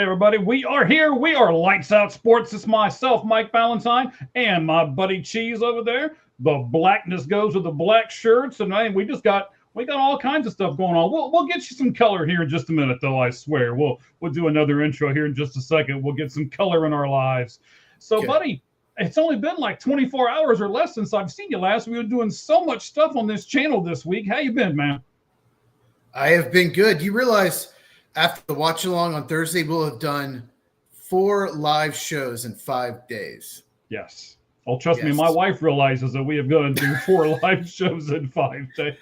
everybody. We are here. We are Lights Out Sports. It's myself, Mike Valentine, and my buddy Cheese over there. The blackness goes with the black shirts, and we got all kinds of stuff going on. We'll get you some color here in just a minute, though. I swear. We'll do another intro here in just a second. We'll get some color in our lives. So, buddy, it's only been like 24 hours or less since I've seen you last. We were doing so much stuff on this channel this week. How you been, man? I have been good. You realize after the watch along on Thursday, we'll have done 4 live shows in 5 days. Yes. Oh, trust me, my wife realizes that we have gone to 4 live shows in 5 days.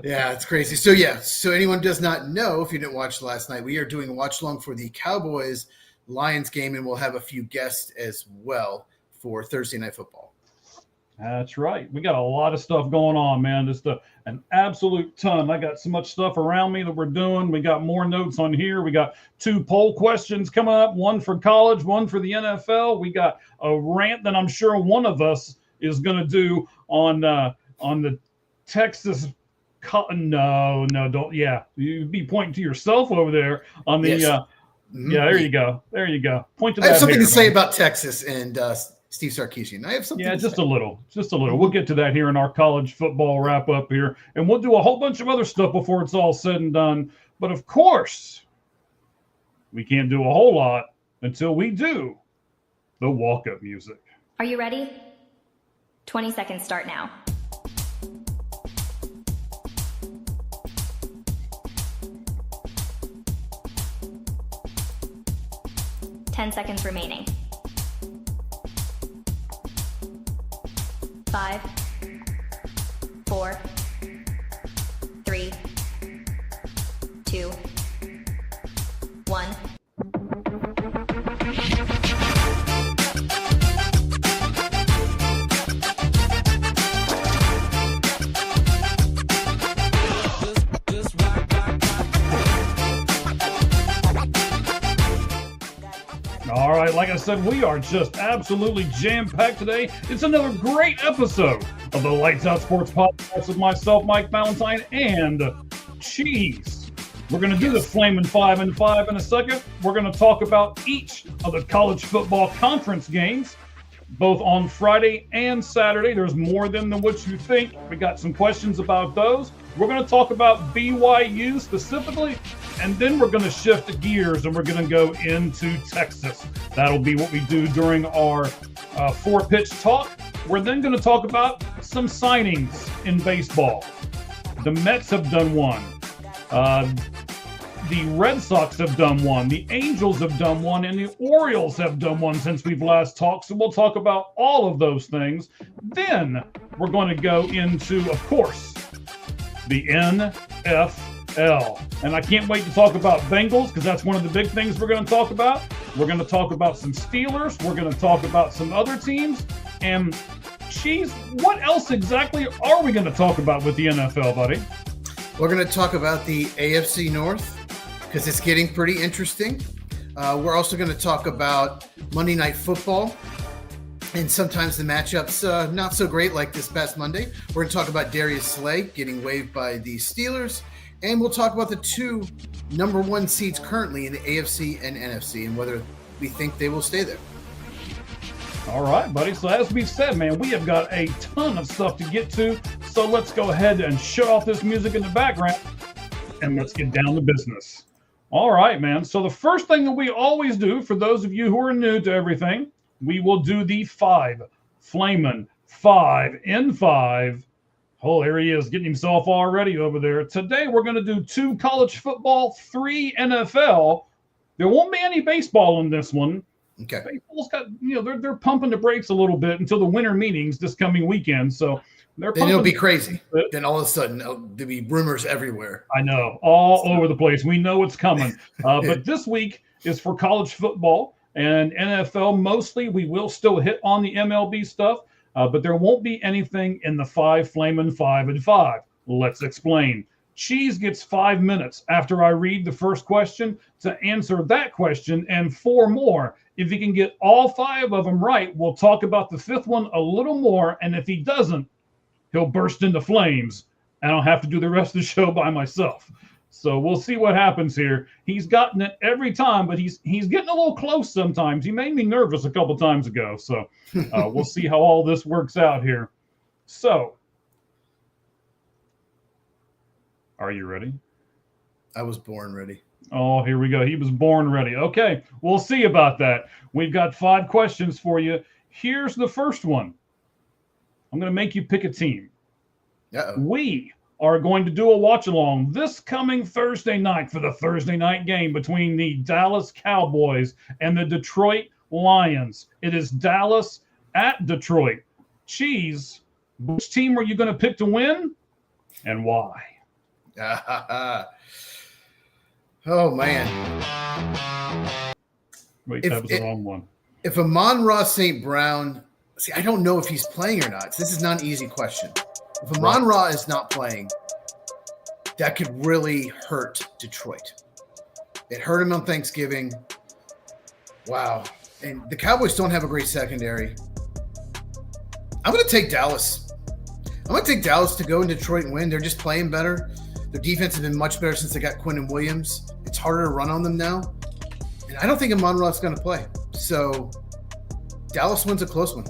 Yeah, it's crazy. So anyone does not know, if you didn't watch last night, we are doing a watch along for the Cowboys Lions game, and we'll have a few guests as well for Thursday Night Football. That's right. We got a lot of stuff going on, man. Just an absolute ton. I got so much stuff around me that we're doing. We got more notes on here. We got 2 poll questions coming up, one for college, one for the NFL. We got a rant that I'm sure one of us is going to do on the Texas. No, don't. Yeah, you'd be pointing to yourself over there on the. Yeah, there you go. There you go. Point to that. I have something to say about Texas and Steve Sarkisian. I have something. Yeah, just a little. We'll get to that here in our college football wrap up here, and we'll do a whole bunch of other stuff before it's all said and done. But of course, we can't do a whole lot until we do the walk-up music. Are you ready? 20 seconds start now. Ten seconds remaining. 5, 4, 3, 2, 1. All right, like I said, we are just absolutely jam-packed today. It's another great episode of the Lights Out Sports Podcast with myself, Mike Valentine, and Cheese. We're going to do the Flamin' 5 and 5 in a second. We're going to talk about each of the college football conference games, both on Friday and Saturday. There's more than what you think. We got some questions about those. We're going to talk about BYU specifically, and then we're going to shift gears and we're going to go into Texas. That'll be what we do during our 4-pitch talk. We're then going to talk about some signings in baseball. The Mets have done one. The Red Sox have done one. The Angels have done one, and the Orioles have done one since we've last talked. So we'll talk about all of those things. Then we're going to go into, of course, the NFL. And I can't wait to talk about Bengals because that's one of the big things we're going to talk about. We're going to talk about some Steelers. We're going to talk about some other teams. And, Cheese, what else exactly are we going to talk about with the NFL, buddy? We're going to talk about the AFC North because it's getting pretty interesting. We're also going to talk about Monday Night Football. And sometimes the matchups not so great, like this past Monday. We're going to talk about Darius Slay getting waived by the Steelers. And we'll talk about the 2 number 1 seeds currently in the AFC and NFC and whether we think they will stay there. All right, buddy. So as we've said, man, we have got a ton of stuff to get to. So let's go ahead and shut off this music in the background and let's get down to business. All right, man. So the first thing that we always do, for those of you who are new to everything, we will do the 5 Flamin' 5 in 5. Oh, there he is, getting himself all ready over there. Today, we're going to do 2 college football, 3 NFL. There won't be any baseball in this one. Okay. Baseball's got, they're pumping the brakes a little bit until the winter meetings this coming weekend. So then it'll be crazy. Then all of a sudden, there'll be rumors everywhere. I know, all over the place. We know it's coming. But this week is for college football. And NFL, mostly, we will still hit on the MLB stuff, but there won't be anything in the 5 Flamin' 5 and 5. Let's explain. Cheese gets 5 minutes after I read the first question to answer that question and 4 more. If he can get all 5 of them right, we'll talk about the 5th one a little more, and if he doesn't, he'll burst into flames, and I'll have to do the rest of the show by myself. So we'll see what happens here. He's gotten it every time, but he's getting a little close sometimes. He made me nervous a couple times ago. So we'll see how all this works out here. So, are you ready? I was born ready. Oh, here we go. He was born ready. Okay, we'll see about that. We've got 5 questions for you. Here's the first one. I'm going to make you pick a team. Uh-oh. We are going to do a watch-along this coming Thursday night for the Thursday night game between the Dallas Cowboys and the Detroit Lions. It is Dallas at Detroit. Cheese, which team are you going to pick to win and why? Oh, man. Wait, that was the wrong one. If Amon-Ra St. Brown, see, I don't know if he's playing or not. This is not an easy question. If Amon-Ra is not playing, that could really hurt Detroit. It hurt him on Thanksgiving. Wow. And the Cowboys don't have a great secondary. I'm going to take Dallas. I'm going to take Dallas to go in Detroit and win. They're just playing better. Their defense has been much better since they got Quinnen Williams. It's harder to run on them now. And I don't think Amon-Ra is going to play. So Dallas wins a close one.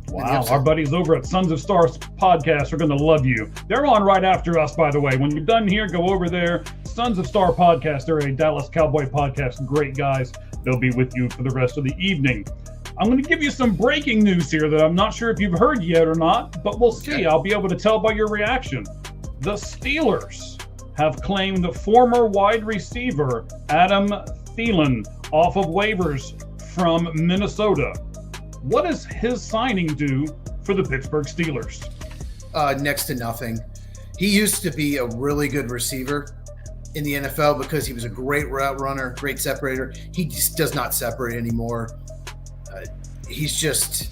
Wow, our buddies over at Sons of Stars podcast are going to love you. They're on right after us, by the way. When you're done here, go over there. Sons of Star podcast. They're a Dallas Cowboy podcast. Great guys. They'll be with you for the rest of the evening. I'm going to give you some breaking news here that I'm not sure if you've heard yet or not, but we'll see. I'll be able to tell by your reaction. The Steelers have claimed the former wide receiver Adam Thielen off of waivers from Minnesota. What does his signing do for the Pittsburgh Steelers? Next to nothing. He used to be a really good receiver in the NFL because he was a great route runner, great separator. He just does not separate anymore. He's just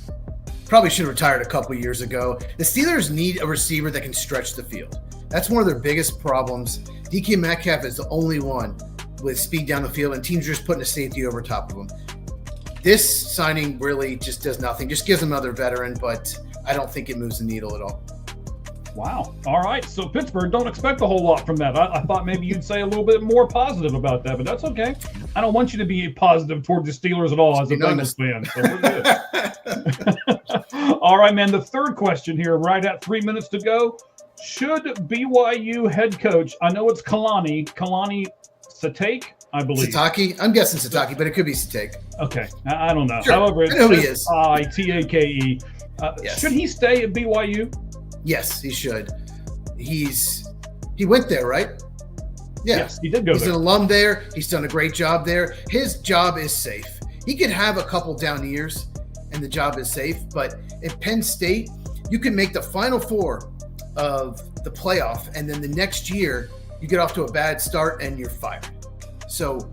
probably should have retired a couple years ago. The Steelers need a receiver that can stretch the field. That's one of their biggest problems. DK Metcalf is the only one with speed down the field, and teams are just putting a safety over top of him. This signing really just does nothing. Just gives them another veteran, but I don't think it moves the needle at all. Wow. All right. So Pittsburgh, don't expect a whole lot from that. I thought maybe you'd say a little bit more positive about that, but that's okay. I don't want you to be positive toward the Steelers at all as a Bengals fan. So we're good. All right, man. The third question here, right at 3 minutes to go. Should BYU head coach, I know it's Kalani Sitake, I believe. Sitake? I'm guessing Sitake, but it could be Sitake. Okay. I don't know. Sure. However, it's I know who he is. Sitake. Yes. Should he stay at BYU? Yes, he should. He went there, right? Yeah. Yes, he did go there. He's an alum there. He's done a great job there. His job is safe. He could have a couple down years, and the job is safe. But at Penn State, you can make the Final Four of the playoff, and then the next year you get off to a bad start and you're fired. So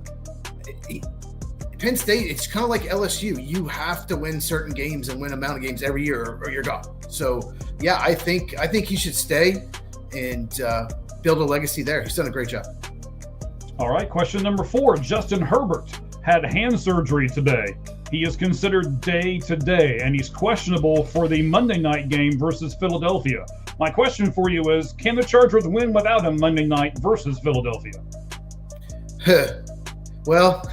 Penn State, it's kind of like LSU. You have to win certain games and win amount of games every year or you're gone. So yeah, I think he should stay and build a legacy there. He's done a great job. All right, question number 4. Justin Herbert had hand surgery today. He is considered day-to-day, and he's questionable for the Monday night game versus Philadelphia. My question for you is, can the Chargers win without him Monday night versus Philadelphia? Well,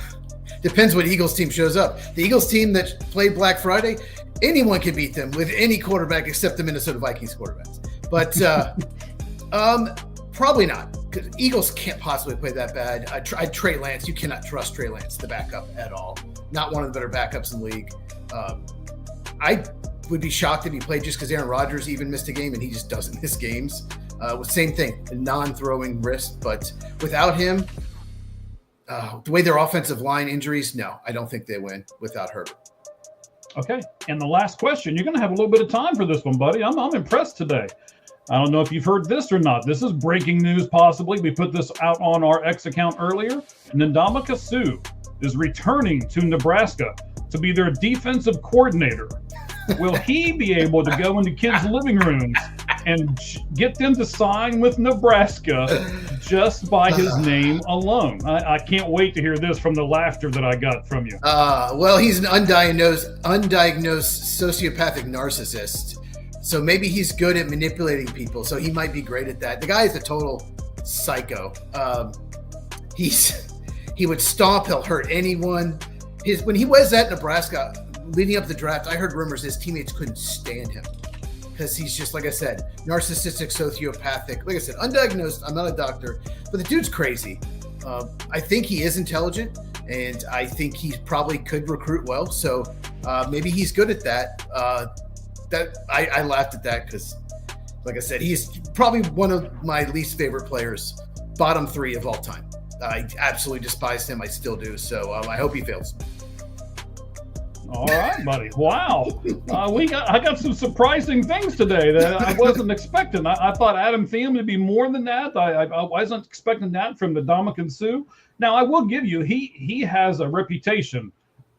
depends what Eagles team shows up. The Eagles team that played Black Friday, anyone can beat them with any quarterback except the Minnesota Vikings quarterbacks. But probably not, because Eagles can't possibly play that bad. I tried Trey Lance. You cannot trust Trey Lance, the backup, at all. Not one of the better backups in the league. I would be shocked if he played just because Aaron Rodgers even missed a game, and he just doesn't miss games. Same thing, a non-throwing wrist. But without him, the way their offensive line injuries, no, I don't think they win without Herbert. Okay, and the last question. You're going to have a little bbit of time for this one, buddy. I'm impressed today. I don't know if you've heard this or not. This is breaking news, possibly. We put this out on our X account earlier. Ndamukong Suh is returning to Nebraska to be their defensive coordinator. Will he be able to go into kids' living rooms and get them to sign with Nebraska just by his name alone? I can't wait to hear this from the laughter that I got from you. Well, he's an undiagnosed sociopathic narcissist. So maybe he's good at manipulating people. So he might be great at that. The guy is a total psycho. He would stomp. He'll hurt anyone. When he was at Nebraska, leading up the draft, I heard rumors his teammates couldn't stand him because he's just, like I said, narcissistic, sociopathic. Like I said, undiagnosed. I'm not a doctor, but the dude's crazy. I think he is intelligent, and I think he probably could recruit well. So maybe he's good at that. I laughed at that because, like I said, he's probably one of my least favorite players, bottom 3 of all time. I absolutely despise him. I still do. So I hope he fails. All right, buddy. Wow. I got some surprising things today that I wasn't expecting. I thought Adam Thielen would be more than that. I wasn't expecting that from the Ndamukong Suh. Now, I will give you, he has a reputation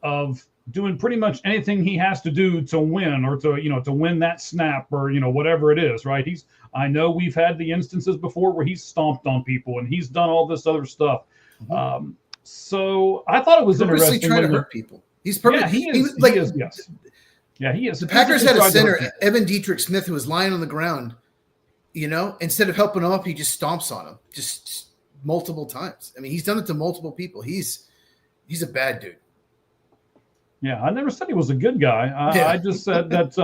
of doing pretty much anything he has to do to win or to win that snap or, whatever it is, right? I know we've had the instances before where he's stomped on people and he's done all this other stuff. Mm-hmm. So I thought it was interesting. Trying to hurt people. He's perfect. Yeah, he is. Yes. Yeah, he is. The Packers had a center, Evan Dietrich Smith, who was lying on the ground. Instead of helping him up, he just stomps on him, just multiple times. I mean, he's done it to multiple people. He's a bad dude. Yeah, I never said he was a good guy. I just said that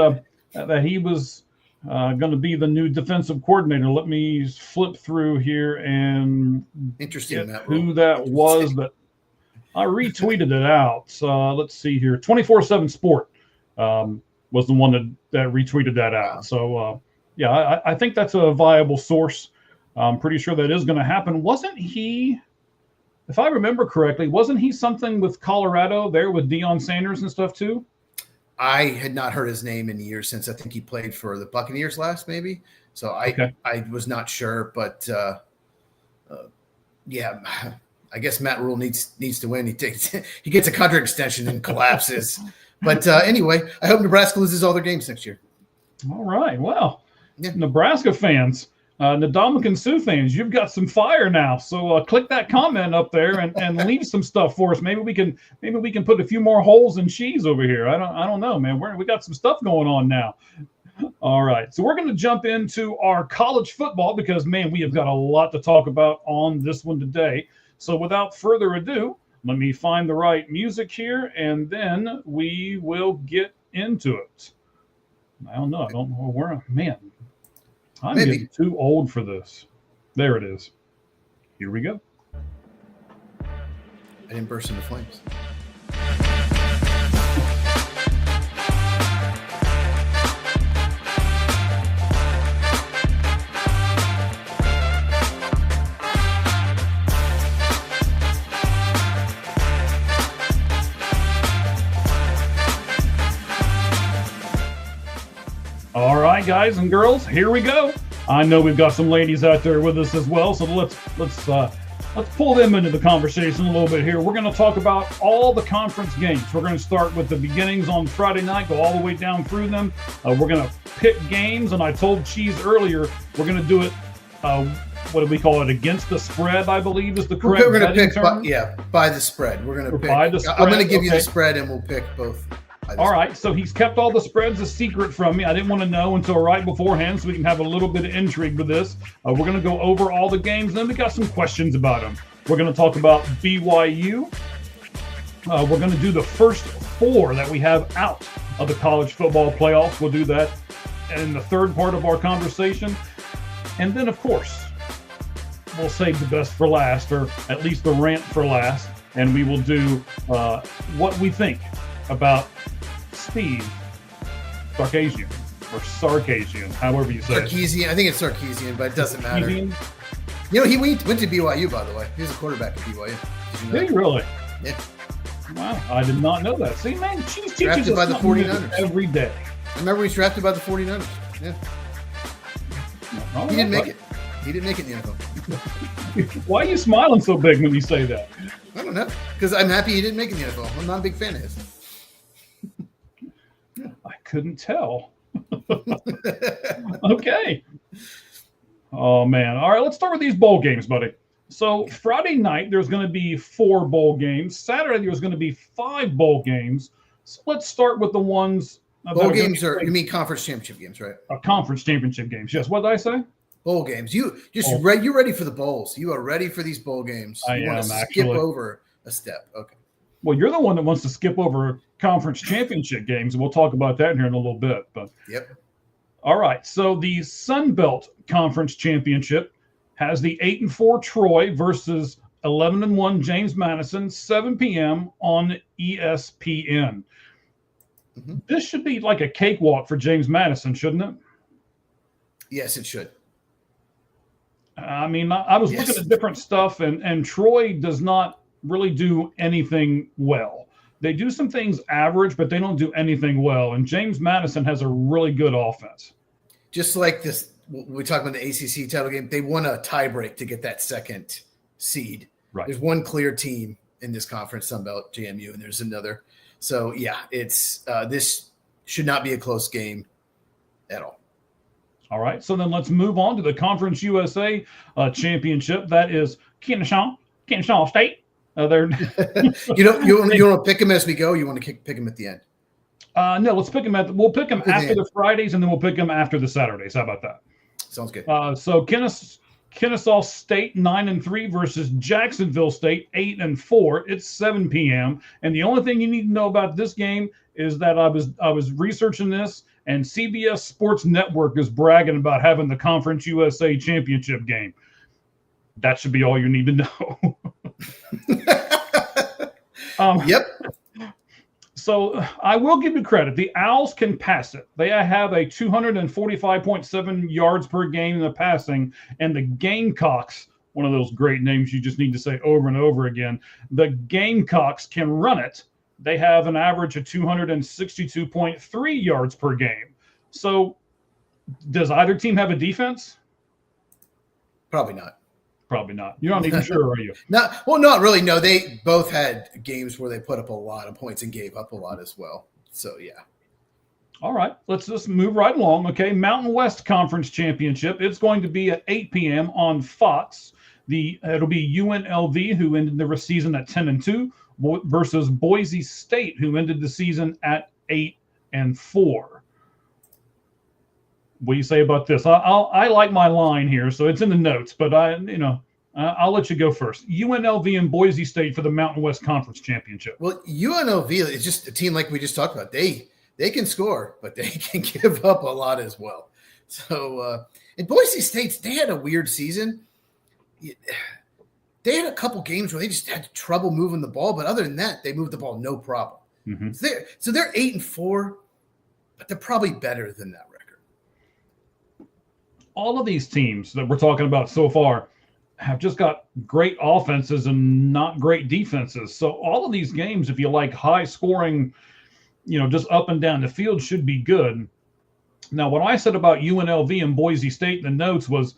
that he was going to be the new defensive coordinator. Let me flip through here and interesting who that was that. I retweeted it out. Let's see here. 24/7 Sport was the one that retweeted that out. So, I think that's a viable source. I'm pretty sure that is going to happen. Wasn't he, if I remember correctly, wasn't he something with Colorado there with Deion Sanders and stuff too? I had not heard his name in years since I think he played for the Buccaneers last, maybe. So I was not sure, but I guess Matt Rule needs to win. He gets a contract extension and collapses. But anyway, I hope Nebraska loses all their games next year. All right. Well, Nebraska fans, Ndamukong Suh fans, you've got some fire now. So click that comment up there and leave some stuff for us. Maybe we can put a few more holes in cheese over here. I don't know, man. We got some stuff going on now. All right. So we're going to jump into our college football because, man, we have got a lot to talk about on this one today. So without further ado, let me find the right music here, and then we will get into it. I don't know where, man. I'm getting too old for this. There it is. Here we go. I didn't burst into flames. All right, guys and girls, here we go. I know we've got some ladies out there with us as well, so let's pull them into the conversation a little bit here. We're going to talk about all the conference games. We're going to start with the beginnings on Friday night, go all the way down through them. We're going to pick games, and I told Cheese earlier we're going to do it. What do we call it? Against the spread, I believe is the correct. We're going to pick by the spread. We're going to pick by the spread. I'm going to give you the spread, and we'll pick both. All right, so he's kept all the spreads a secret from me. I didn't want to know until right beforehand so we can have a little bit of intrigue with this. We're going to go over all the games, then we got some questions about them. We're going to talk about BYU. We're going to do the first 4 that we have out of the college football playoffs. We'll do that in the third part of our conversation. And then, of course, we'll save the best for last, or at least the rant for last, and we will do what we think about Steve Sarkisian, or Sarkisian, however you say it. Sarkisian. I think it's Sarkisian, but it doesn't matter. He went to BYU, by the way. He was a quarterback at BYU. Did he really? Yeah. Wow, I did not know that. See, man, Cheese teaches drafted by us the 49ers every day. I remember he was drafted by the 49ers. Yeah. He didn't make it. He didn't make it in the NFL. Why are you smiling so big when you say that? I don't know. Because I'm happy he didn't make it in the NFL. I'm not a big fan of his. I couldn't tell. Okay. Oh, man. All right, let's start with these bowl games, buddy. So Friday night, there's going to be 4 bowl games. Saturday, there's going to be 5 bowl games. So let's start with the ones. Bowl games are, you mean conference championship games, right? Conference championship games. Yes. What did I say? Bowl games. You're ready for the bowls. You are ready for these bowl games. You want to skip over a step. Okay. Well, you're the one that wants to skip over conference championship games. We'll talk about that here in a little bit. But yep. All right. So the Sun Belt Conference Championship has the 8-4 Troy versus 11-1 James Madison, 7 p.m. on ESPN. Mm-hmm. This should be like a cakewalk for James Madison, shouldn't it? Yes, it should. I mean, I was looking at different stuff, and Troy does not really do anything well. They do some things average, but they don't do anything well. And James Madison has a really good offense. Just like this, we talk about the ACC title game, they won a tiebreak to get that second seed. Right. There's one clear team in this conference, Sunbelt, JMU, and there's another. So, yeah, it's this should not be a close game at all. All right, so then let's move on to the Conference USA Championship. That is Kennesaw State. They're you want to pick them as we go? You want to pick them at the end? No, let's pick them we'll pick them after the Fridays, and then we'll pick them after the Saturdays. How about that? Sounds good. So Kennesaw State 9-3 versus Jacksonville State 8-4. It's 7 p.m. And the only thing you need to know about this game is that I was researching this, and CBS Sports Network is bragging about having the Conference USA Championship game. That should be all you need to know. Yep. So I will give you credit. The Owls can pass it. They have a 245.7 yards per game in the passing, and the Gamecocks, one of those great names you just need to say over and over again, the Gamecocks can run it. They have an average of 262.3 yards per game. So does either team have a defense? Probably not. Probably not. You're not even sure, are you? Not really. No, they both had games where they put up a lot of points and gave up a lot as well. So, yeah. All right. Let's just move right along. Okay. Mountain West Conference Championship. It's going to be at 8 p.m. on Fox. It'll be UNLV, who ended the season at 10-2, versus Boise State, who ended the season at 8-4. What do you say about this? I like my line here, so it's in the notes, but I'll let you go first. UNLV and Boise State for the Mountain West Conference Championship. Well, UNLV is just a team like we just talked about. They can score, but they can give up a lot as well. So, and Boise State, they had a weird season. They had a couple games where they just had trouble moving the ball, but other than that, they moved the ball no problem. Mm-hmm. So they're 8-4, but they're probably better than that record. All of these teams that we're talking about so far have just got great offenses and not great defenses. So all of these games, if you like high scoring, just up and down the field, should be good. Now, what I said about UNLV and Boise State in the notes was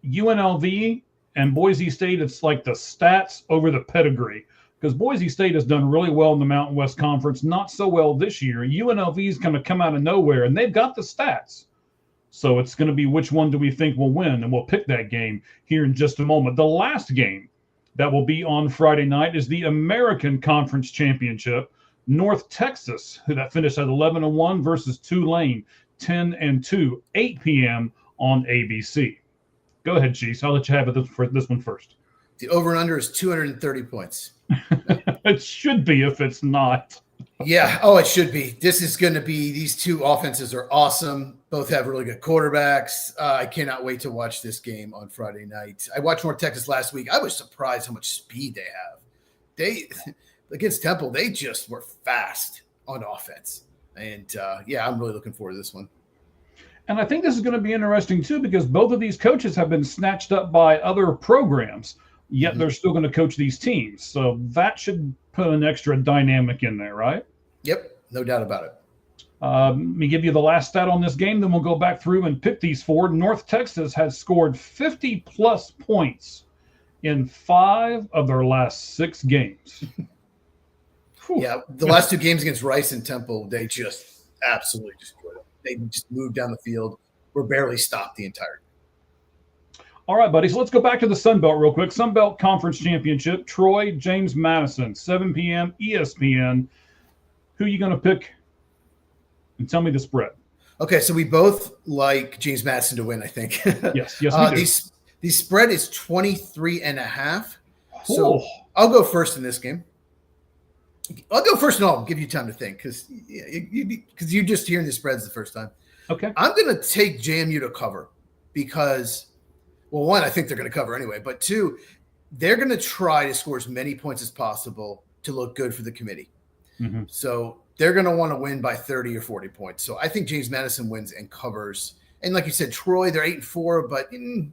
UNLV and Boise State, it's like the stats over the pedigree, because Boise State has done really well in the Mountain West Conference, not so well this year. UNLV is going to come out of nowhere, and they've got the stats. So it's going to be which one do we think will win, and we'll pick that game here in just a moment. The last game that will be on Friday night is the American Conference Championship. North Texas, that finished at 11-1 versus Tulane, 10-2, 8 p.m. on ABC. Go ahead, Chiefs. I'll let you have it for this one first. The over and under is 230 points. It should be if it's not. Yeah. Oh, it should be. This is going to be – these two offenses are awesome. Both have really good quarterbacks. I cannot wait to watch this game on Friday night. I watched North Texas last week. I was surprised how much speed they have. Against Temple, they just were fast on offense. And, I'm really looking forward to this one. And I think this is going to be interesting, too, because both of these coaches have been snatched up by other programs, yet they're still going to coach these teams. So that should put an extra dynamic in there, right? Yep, no doubt about it. Let me give you the last stat on this game, then we'll go back through and pick these four. North Texas has scored 50-plus points in 5 of their last 6 games. Yeah, the last 2 games against Rice and Temple, they just absolutely destroyed them. They just moved down the field, were barely stopped the entire game. All right, buddy. So let's go back to the Sun Belt real quick. Sun Belt Conference Championship, Troy, James Madison, 7 p.m. ESPN. Who are you going to pick? And tell me the spread. Okay, so we both like James Madison to win, I think. Yes, we do. The spread is 23.5. So Oh. I'll go first in this game. I'll go first and I'll give you time to think because you're just hearing the spreads the first time. Okay. I'm going to take JMU to cover because, well, one, I think they're going to cover anyway, but two, they're going to try to score as many points as possible to look good for the committee. Mm-hmm. So they're going to want to win by 30 or 40 points. So I think James Madison wins and covers. And like you said, Troy, they're 8-4, but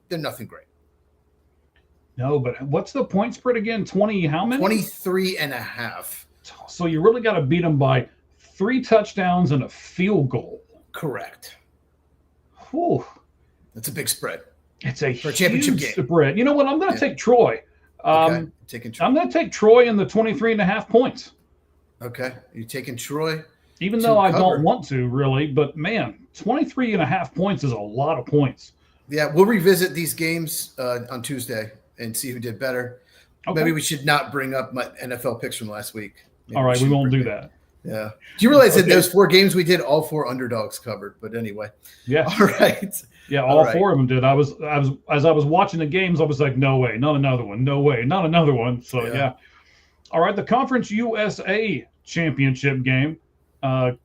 they're nothing great. No, but what's the point spread again? 20, how many? 23.5. So you really got to beat them by 3 touchdowns and a field goal. Correct. Whew. That's a big spread. It's a championship huge game. spread. You know what? I'm going to take Troy. Okay. Taking Troy. I'm going to take Troy in the 23.5 points. Okay. You're taking Troy. Even though I don't want to, really. But, man, 23.5 points is a lot of points. Yeah, we'll revisit these games on Tuesday and see who did better. Okay. Maybe we should not bring up my NFL picks from last week. Maybe all right, we won't do that. Yeah. Do you realize that those 4 games we did, all 4 underdogs covered? But anyway. Yeah. All right. Yeah, all 4 of them did. I was as I was watching the games, I was like, no way, not another one. No way, not another one. So yeah. All right, the Conference USA Championship game,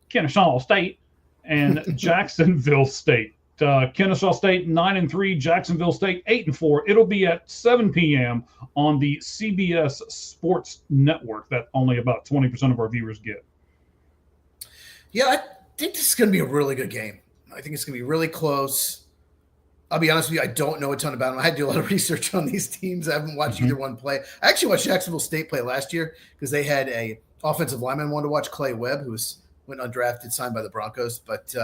Kennesaw State and Jacksonville State. Kennesaw State 9-3, Jacksonville State 8-4. It'll be at 7 p.m. on the CBS Sports Network that only about 20% of our viewers get. Yeah, I think this is going to be a really good game. I think it's going to be really close. I'll be honest with you, I don't know a ton about them. I had to do a lot of research on these teams. I haven't watched either one play. I actually watched Jacksonville State play last year because they had a offensive lineman I wanted to watch, Clay Webb, who went undrafted, signed by the Broncos. But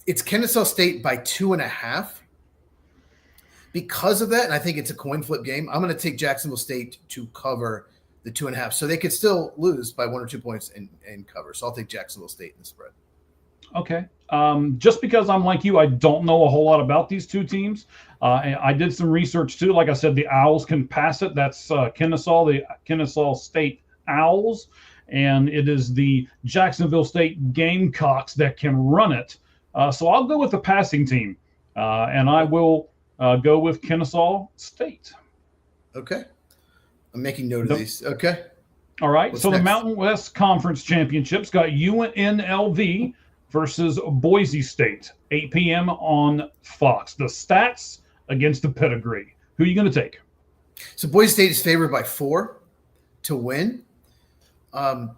it's Kennesaw State by 2.5. Because of that, and I think it's a coin flip game, I'm going to take Jacksonville State to cover the 2.5. So they could still lose by 1 or 2 points and cover. So I'll take Jacksonville State in the spread. Okay. Just because I'm like you, I don't know a whole lot about these two teams. And I did some research too. Like I said, the Owls can pass it. That's the Kennesaw State Owls. And it is the Jacksonville State Gamecocks that can run it. So I'll go with the passing team. And I will go with Kennesaw State. Okay. I'm making note of these. Okay. All right. What's so next? The Mountain West Conference Championships got UNLV versus Boise State, 8 p.m. on Fox. The stats against the pedigree. Who are you going to take? So Boise State is favored by 4 to win. I'm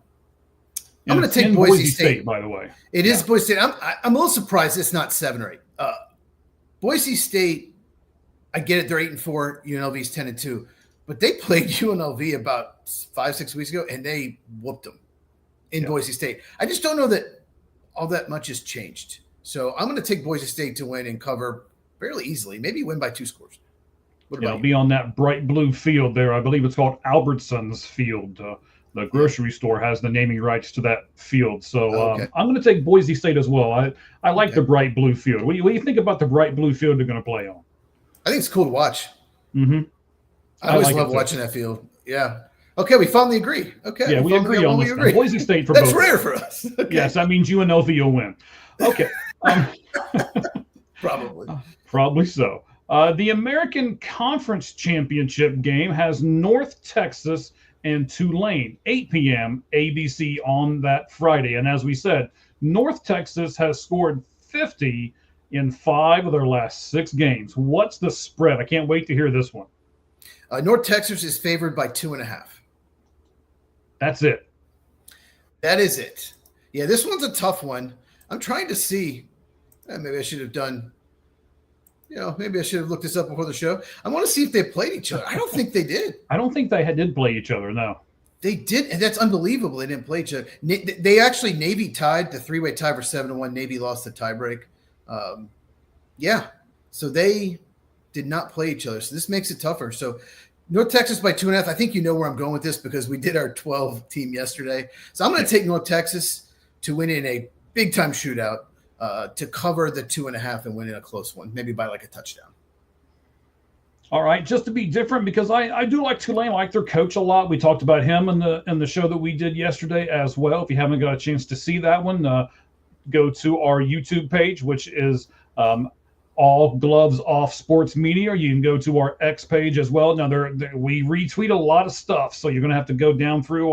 going to take Boise State, by the way. It is Boise State. I'm a little surprised it's not 7 or 8. Boise State, I get it. They're 8-4. UNLV's 10-2. But they played UNLV about 5-6 weeks ago, and they whooped them in Boise State. I just don't know that all that much has changed. So I'm going to take Boise State to win and cover fairly easily. Maybe win by 2 scores. What about it'll be on that bright blue field there. I believe it's called Albertsons Field. The grocery store has the naming rights to that field. So I'm going to take Boise State as well. I like the bright blue field. What do you think about the bright blue field they're going to play on? I think it's cool to watch. Mm-hmm. I always love watching that field. Yeah. Okay, we finally agree. Okay. Yeah, we agree on this. Boise State for That's both. That's rare for us. Okay. Yes, that means UNLV will win. Okay. Probably so. The American Conference Championship game has North Texas and Tulane, 8 p.m. ABC on that Friday. And as we said, North Texas has scored 50 in 5 of their last 6 games. What's the spread? I can't wait to hear this one. North Texas is favored by 2.5. That's it. That is it. Yeah, this one's a tough one. I'm trying to see. Maybe I should have done. Maybe I should have looked this up before the show. I want to see if they played each other. I don't think they did. I don't think they did play each other. No, they did, and that's unbelievable. They didn't play each other. They actually Navy tied the 3-way tie for 7-1. Navy lost the tiebreak. So they did not play each other. So this makes it tougher. So North Texas by 2.5. I think you know where I'm going with this because we did our 12 team yesterday. So I'm going to take North Texas to win in a big time shootout. To cover the 2.5 and win in a close one, maybe by like a touchdown. All right, just to be different because I do like Tulane. I like their coach a lot. We talked about him in the show that we did yesterday as well. If you haven't got a chance to see that one, go to our YouTube page, which is All Gloves Off Sports Media. You can go to our X page as well. Now, we retweet a lot of stuff, so you're going to have to go down through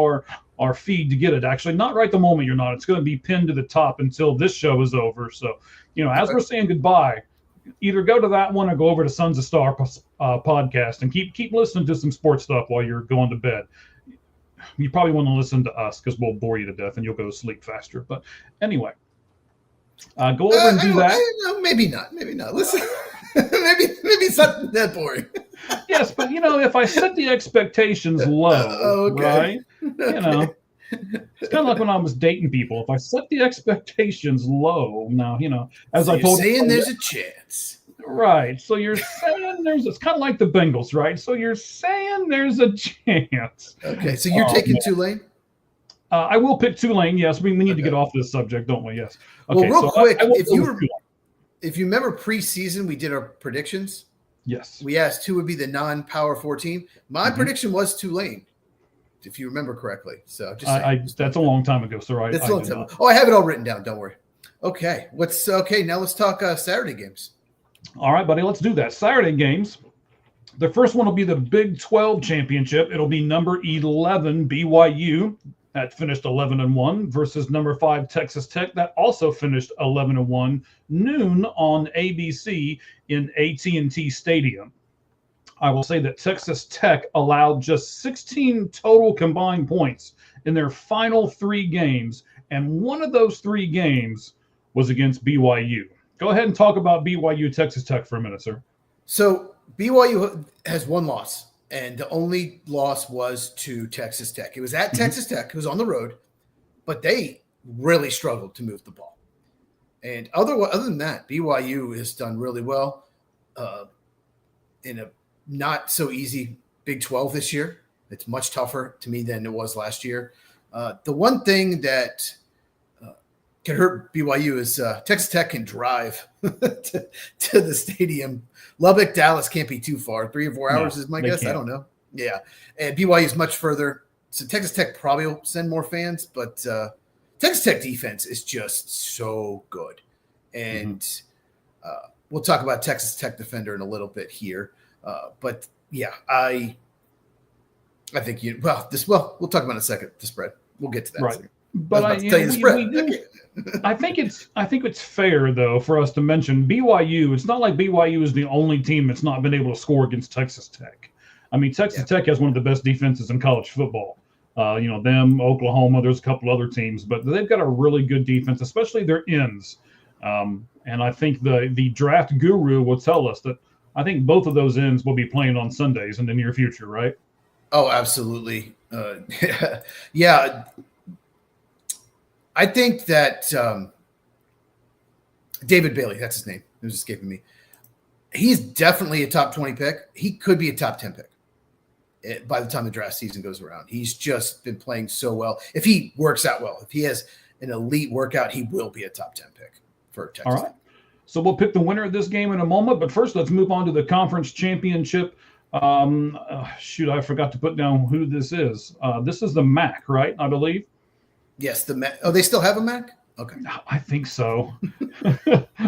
our feed to get it. Actually, not right the moment you're not. It's going to be pinned to the top until this show is over. So, as we're saying goodbye, either go to that one or go over to Sons of Star podcast and keep listening to some sports stuff while you're going to bed. You probably want to listen to us because we'll bore you to death and you'll go to sleep faster. But anyway, go over and do that. Maybe not. Listen, maybe it's not that boring. Yes, but if I set the expectations low, right? It's kind of like when I was dating people. If I set the expectations low, now as so I told you, saying there's a chance, right? So you're saying it's kind of like the Bengals, right? So you're saying there's a chance. Okay, so you're taking Tulane. I will pick Tulane. Yes, we need to get off this subject, don't we? Yes. Okay, well, real quick, if you remember preseason, we did our predictions. Yes. We asked who would be the non-Power 4 team. My prediction was Tulane, if you remember correctly. So that's a long time ago, sir. That's a long time. Oh, I have it all written down. Don't worry. Okay. Now let's talk Saturday games. All right, buddy. Let's do that. Saturday games. The first one will be the Big 12 championship. It'll be number 11 BYU. That finished 11-1 versus number 5 Texas Tech. That also finished 11-1. Noon on ABC in AT&T Stadium. I will say that Texas Tech allowed just 16 total combined points in their final 3 games, and one of those 3 games was against BYU. Go ahead and talk about BYU Texas Tech for a minute, sir. So BYU has 1 loss. And the only loss was to Texas Tech. It was at Texas Tech. It was on the road, but they really struggled to move the ball. And other than that, BYU has done really well in a not so easy Big 12 this year. It's much tougher to me than it was last year. The one thing that can hurt BYU is Texas Tech can drive to the stadium. Lubbock, Dallas can't be too far. 3 or 4 hours is my guess. I don't know. Yeah. And BYU is much further. So Texas Tech probably will send more fans, but Texas Tech defense is just so good. And we'll talk about Texas Tech defender in a little bit here. But yeah, I think we'll talk about in a second, the spread. We'll get to that. Right. But I think it's fair though for us to mention BYU. It's not like BYU is the only team that's not been able to score against Texas Tech. I mean, Texas Tech has one of the best defenses in college football. Them, Oklahoma, there's a couple other teams, but they've got a really good defense, especially their ends. And I think the draft guru will tell us that I think both of those ends will be playing on Sundays in the near future, right? Oh, absolutely. Yeah. I think that David Bailey, that's his name. It was escaping me. He's definitely a top 20 pick. He could be a top 10 pick by the time the draft season goes around. He's just been playing so well. If he works out well, if he has an elite workout, he will be a top 10 pick for Texas. All right. So we'll pick the winner of this game in a moment. But first, let's move on to the conference championship. I forgot to put down who this is. This is the MAC, right? I believe. Yes, the MAC. Oh, they still have a MAC? Okay. I think so.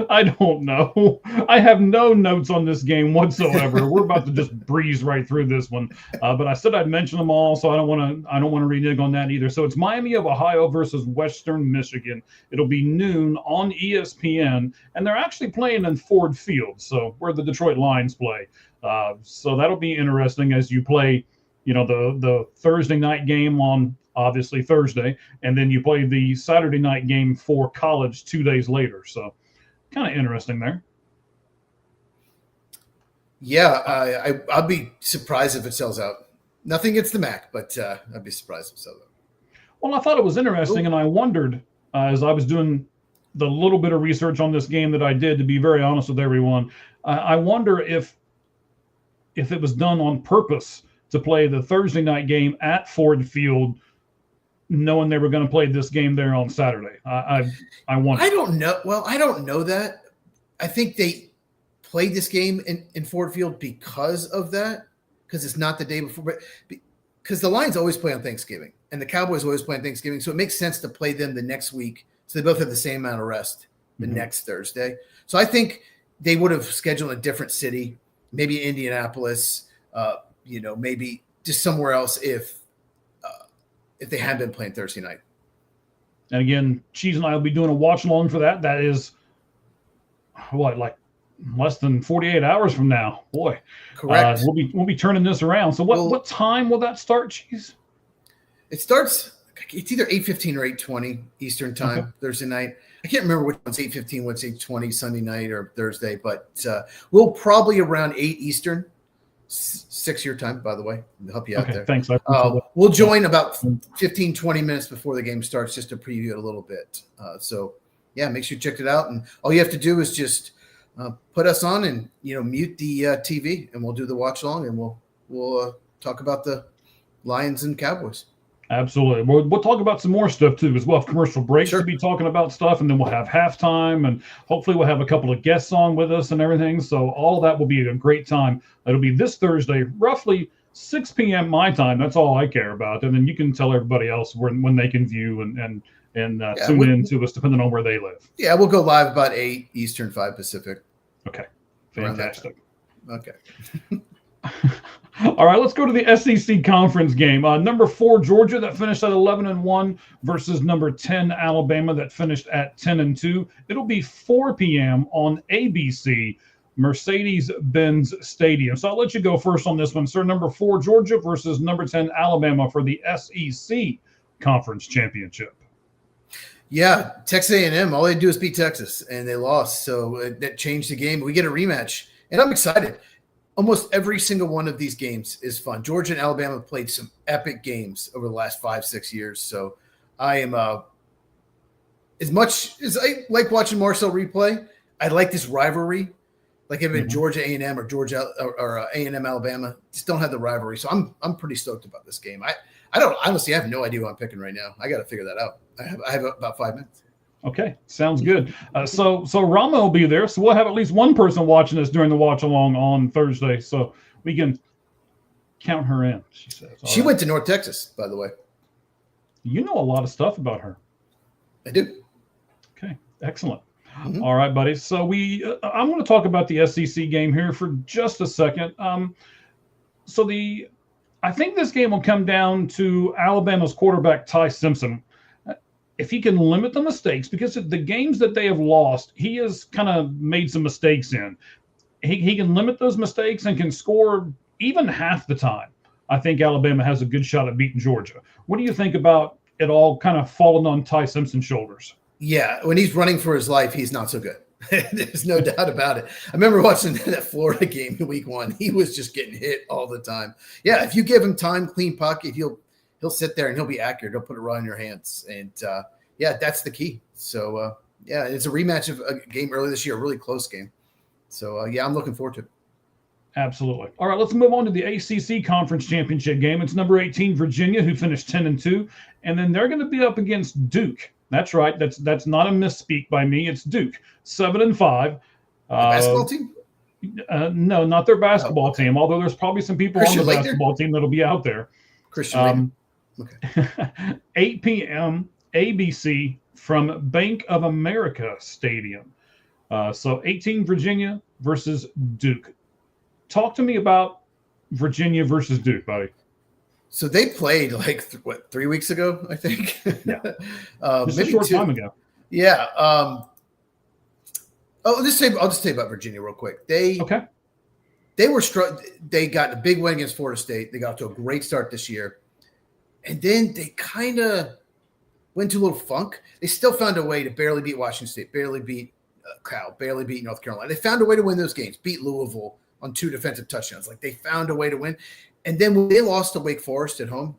I don't know. I have no notes on this game whatsoever. We're about to just breeze right through this one. But I said I'd mention them all, so I don't want to renege on that either. So it's Miami of Ohio versus Western Michigan. It'll be noon on ESPN, and they're actually playing in Ford Field, so where the Detroit Lions play. So that'll be interesting as you play, the Thursday night game on obviously Thursday, and then you play the Saturday night game for college 2 days later. So kind of interesting there. Yeah, I'll be surprised if it sells out. Nothing against the MAC, but I'd be surprised if it sells out. Well, I thought it was interesting, and I wondered as I was doing the little bit of research on this game that I did, to be very honest with everyone, I wonder if it was done on purpose to play the Thursday night game at Ford Field, knowing they were going to play this game there on Saturday. I wonder. I don't know. Well, I don't know that. I think they played this game in Ford Field because of that, because it's not the day before. But because the Lions always play on Thanksgiving, and the Cowboys always play on Thanksgiving, so it makes sense to play them the next week So they both have the same amount of rest the next Thursday. So I think they would have scheduled a different city, maybe Indianapolis, maybe just somewhere else if they had been playing Thursday night. And again, Cheese and I will be doing a watch along for that. That is like less than 48 hours from now. Boy, correct. We'll be turning this around. So what time will that start, Cheese? It starts. It's either 8:15 or 8:20 Eastern time Thursday night. I can't remember which one's 8:15, what's 8:20 Sunday night or Thursday, but we'll probably around 8 Eastern, 6 your time, by the way. I'll help you out there. Thanks. We'll join about 15, 20 minutes before the game starts just to preview it a little bit. Make sure you check it out. And all you have to do is just put us on and, mute the TV, and we'll do the watch along, and we'll talk about the Lions and Cowboys. Absolutely. We'll talk about some more stuff too, as well. Have commercial breaks to be talking about stuff, and then we'll have halftime, and hopefully we'll have a couple of guests on with us and everything. So all of that will be a great time. It'll be this Thursday, roughly 6 p.m. my time. That's all I care about, and then you can tell everybody else when they can view and tune in to us, depending on where they live. Yeah, we'll go live about 8 Eastern, 5 Pacific. Okay, fantastic. Okay. All right, let's go to the SEC conference game. Number 4 Georgia that finished at 11-1 versus number 10 Alabama that finished at 10-2. It'll be 4 p.m. on ABC, Mercedes-Benz Stadium. So I'll let you go first on this one, sir. Number 4 Georgia versus number 10 Alabama for the SEC Conference Championship. Yeah, Texas A&M, all they do is beat Texas, and they lost. So that changed the game. We get a rematch, and I'm excited. Almost every single one of these games is fun. Georgia and Alabama played some epic games over the last 5-6 years. So I am as much as I like watching Marcel replay, I like this rivalry. Like if it's Georgia A&M or Georgia or A&M Alabama, just don't have the rivalry. So I'm pretty stoked about this game. I don't honestly, I have no idea what I'm picking right now. I got to figure that out. I have about 5 minutes. Okay, sounds good. So Rama will be there, so we'll have at least one person watching us during the watch along on Thursday, so we can count her in. She says she went to North Texas, by the way. You know a lot of stuff about her. I do. Okay, excellent. All right, buddy. So I'm going to talk about the SEC game here for just a second. I think this game will come down to Alabama's quarterback Ty Simpson. If he can limit the mistakes, because the games that they have lost, he has kind of made some mistakes in. He can limit those mistakes and can score even half the time. I think Alabama has a good shot at beating Georgia. What do you think about it all kind of falling on Ty Simpson's shoulders? Yeah, when he's running for his life, he's not so good. There's no doubt about it. I remember watching that Florida game in week 1. He was just getting hit all the time. Yeah, if you give him time, clean pocket, he'll sit there and he'll be accurate. He'll put it right in your hands. And, that's the key. So, it's a rematch of a game earlier this year, a really close game. So, I'm looking forward to it. Absolutely. All right, let's move on to the ACC Conference Championship game. It's number 18, Virginia, who finished 10-2. And then they're going to be up against Duke. That's right. That's not a misspeak by me. It's Duke, 7-5. Basketball team? No, not their basketball team, although there's probably some people Christian on the Laettner? basketball team that'll be out there. Christian Laettner. Okay. 8 p.m. ABC from Bank of America Stadium. So 18 Virginia versus Duke. Talk to me about Virginia versus Duke, buddy. So they played 3 weeks ago, I think. Yeah. Just maybe a short time ago. Yeah. I'll just tell you about Virginia real quick. They were they got a big win against Florida State. They got to a great start this year. And then they kind of went to a little funk. They still found a way to barely beat Washington State, barely beat Cal, barely beat North Carolina. They found a way to win those games, beat Louisville on 2 defensive touchdowns. They found a way to win. And then when they lost to Wake Forest at home,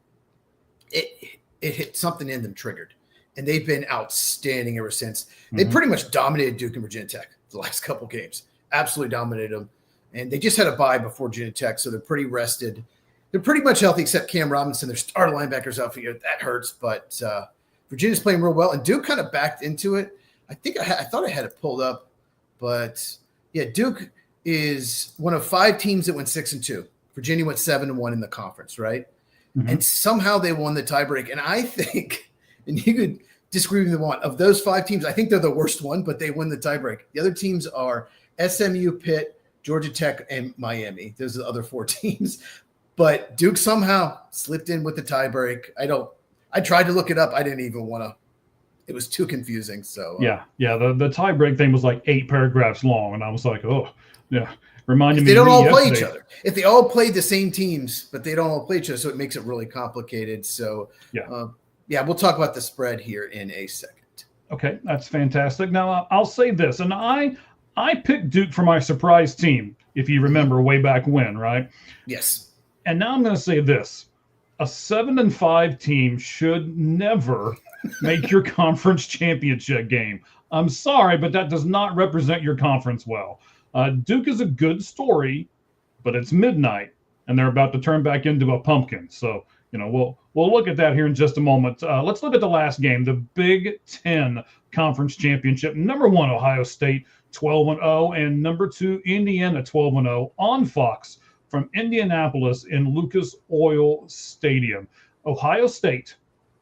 it hit something in them triggered. And they've been outstanding ever since. They pretty much dominated Duke and Virginia Tech the last couple games. Absolutely dominated them. And they just had a bye before Virginia Tech, so they're pretty rested. They're pretty much healthy except Cam Robinson. Their starter linebackers out for you. That hurts. But Virginia's playing real well. And Duke kind of backed into it. I think I thought I had it pulled up. But, yeah, Duke is one of 5 teams that went 6-2. Virginia went 7-1 in the conference, right? And somehow they won the tiebreak. And I think, and you could disagree with one. Of those 5 teams, I think they're the worst one, but they win the tiebreak. The other teams are SMU, Pitt, Georgia Tech, and Miami. Those are the other 4 teams. But Duke somehow slipped in with the tiebreak. I tried to look it up. I didn't even want to. It was too confusing. So yeah. The tiebreak thing was like 8 paragraphs long, and I was like, oh, yeah. Reminded me. They don't all play yesterday. each other. If they all play the same teams, but they don't all play each other, so it makes it really complicated. So we'll talk about the spread here in a second. Okay, that's fantastic. Now I'll say this, and I picked Duke for my surprise team, if you remember way back when, right? Yes. And now I'm going to say this: a 7-5 team should never make your conference championship game. I'm sorry, but that does not represent your conference well. Duke is a good story, but it's midnight, and they're about to turn back into a pumpkin. So, we'll look at that here in just a moment. Let's look at the last game, the Big Ten Conference Championship. Number 1, Ohio State, 12-0, and number 2, Indiana, 12-0 on Fox from Indianapolis in Lucas Oil Stadium. Ohio State.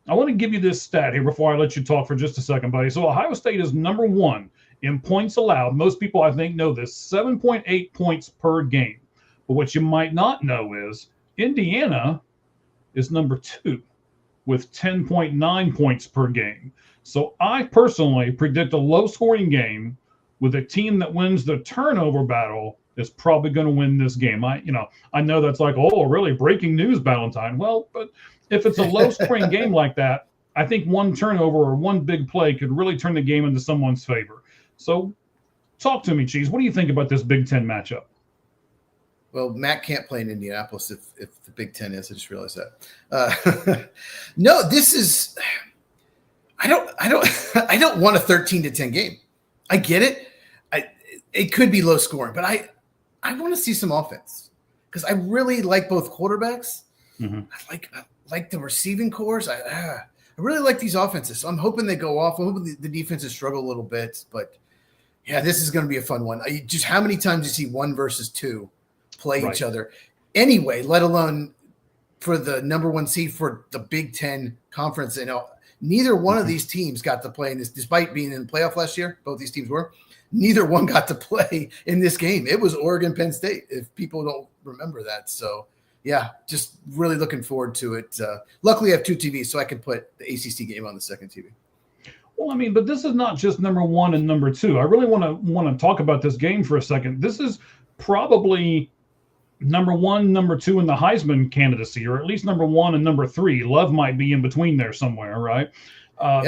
I want to give you this stat here before I let you talk for just a second, buddy. So Ohio State is number 1 in points allowed. Most people, I think, know this, 7.8 points per game. But what you might not know is Indiana is number 2 with 10.9 points per game. So I personally predict a low-scoring game with a team that wins the turnover battle is probably going to win this game. I know that's like, oh, really breaking news, Valentine. Well, but if it's a low-scoring game like that, I think one turnover or one big play could really turn the game into someone's favor. So talk to me, Cheese. What do you think about this Big Ten matchup? Well, Matt can't play in Indianapolis if the Big Ten is. I just realized that. No, this is – I don't want a 13-10 game. I get it. It could be low scoring, but I want to see some offense because I really like both quarterbacks. Mm-hmm. I like the receiving cores. I really like these offenses. So I'm hoping they go off. I'm hoping the defenses struggle a little bit, but yeah, this is going to be a fun one. Just how many times you see 1 versus 2 play each other anyway, let alone for the number 1 seed for the Big Ten conference. Neither one of these teams got to play in this, despite being in the playoff last year. Both these teams were. Neither one got to play in this game. It was Oregon, Penn State, if people don't remember that. So, yeah, just really looking forward to it. Luckily, I have 2 TVs, so I can put the ACC game on the second TV. Well, I mean, but this is not just number 1 and number 2. I really want to talk about this game for a second. This is probably number 1, number 2 in the Heisman candidacy, or at least number 1 and number 3. Love might be in between there somewhere, right?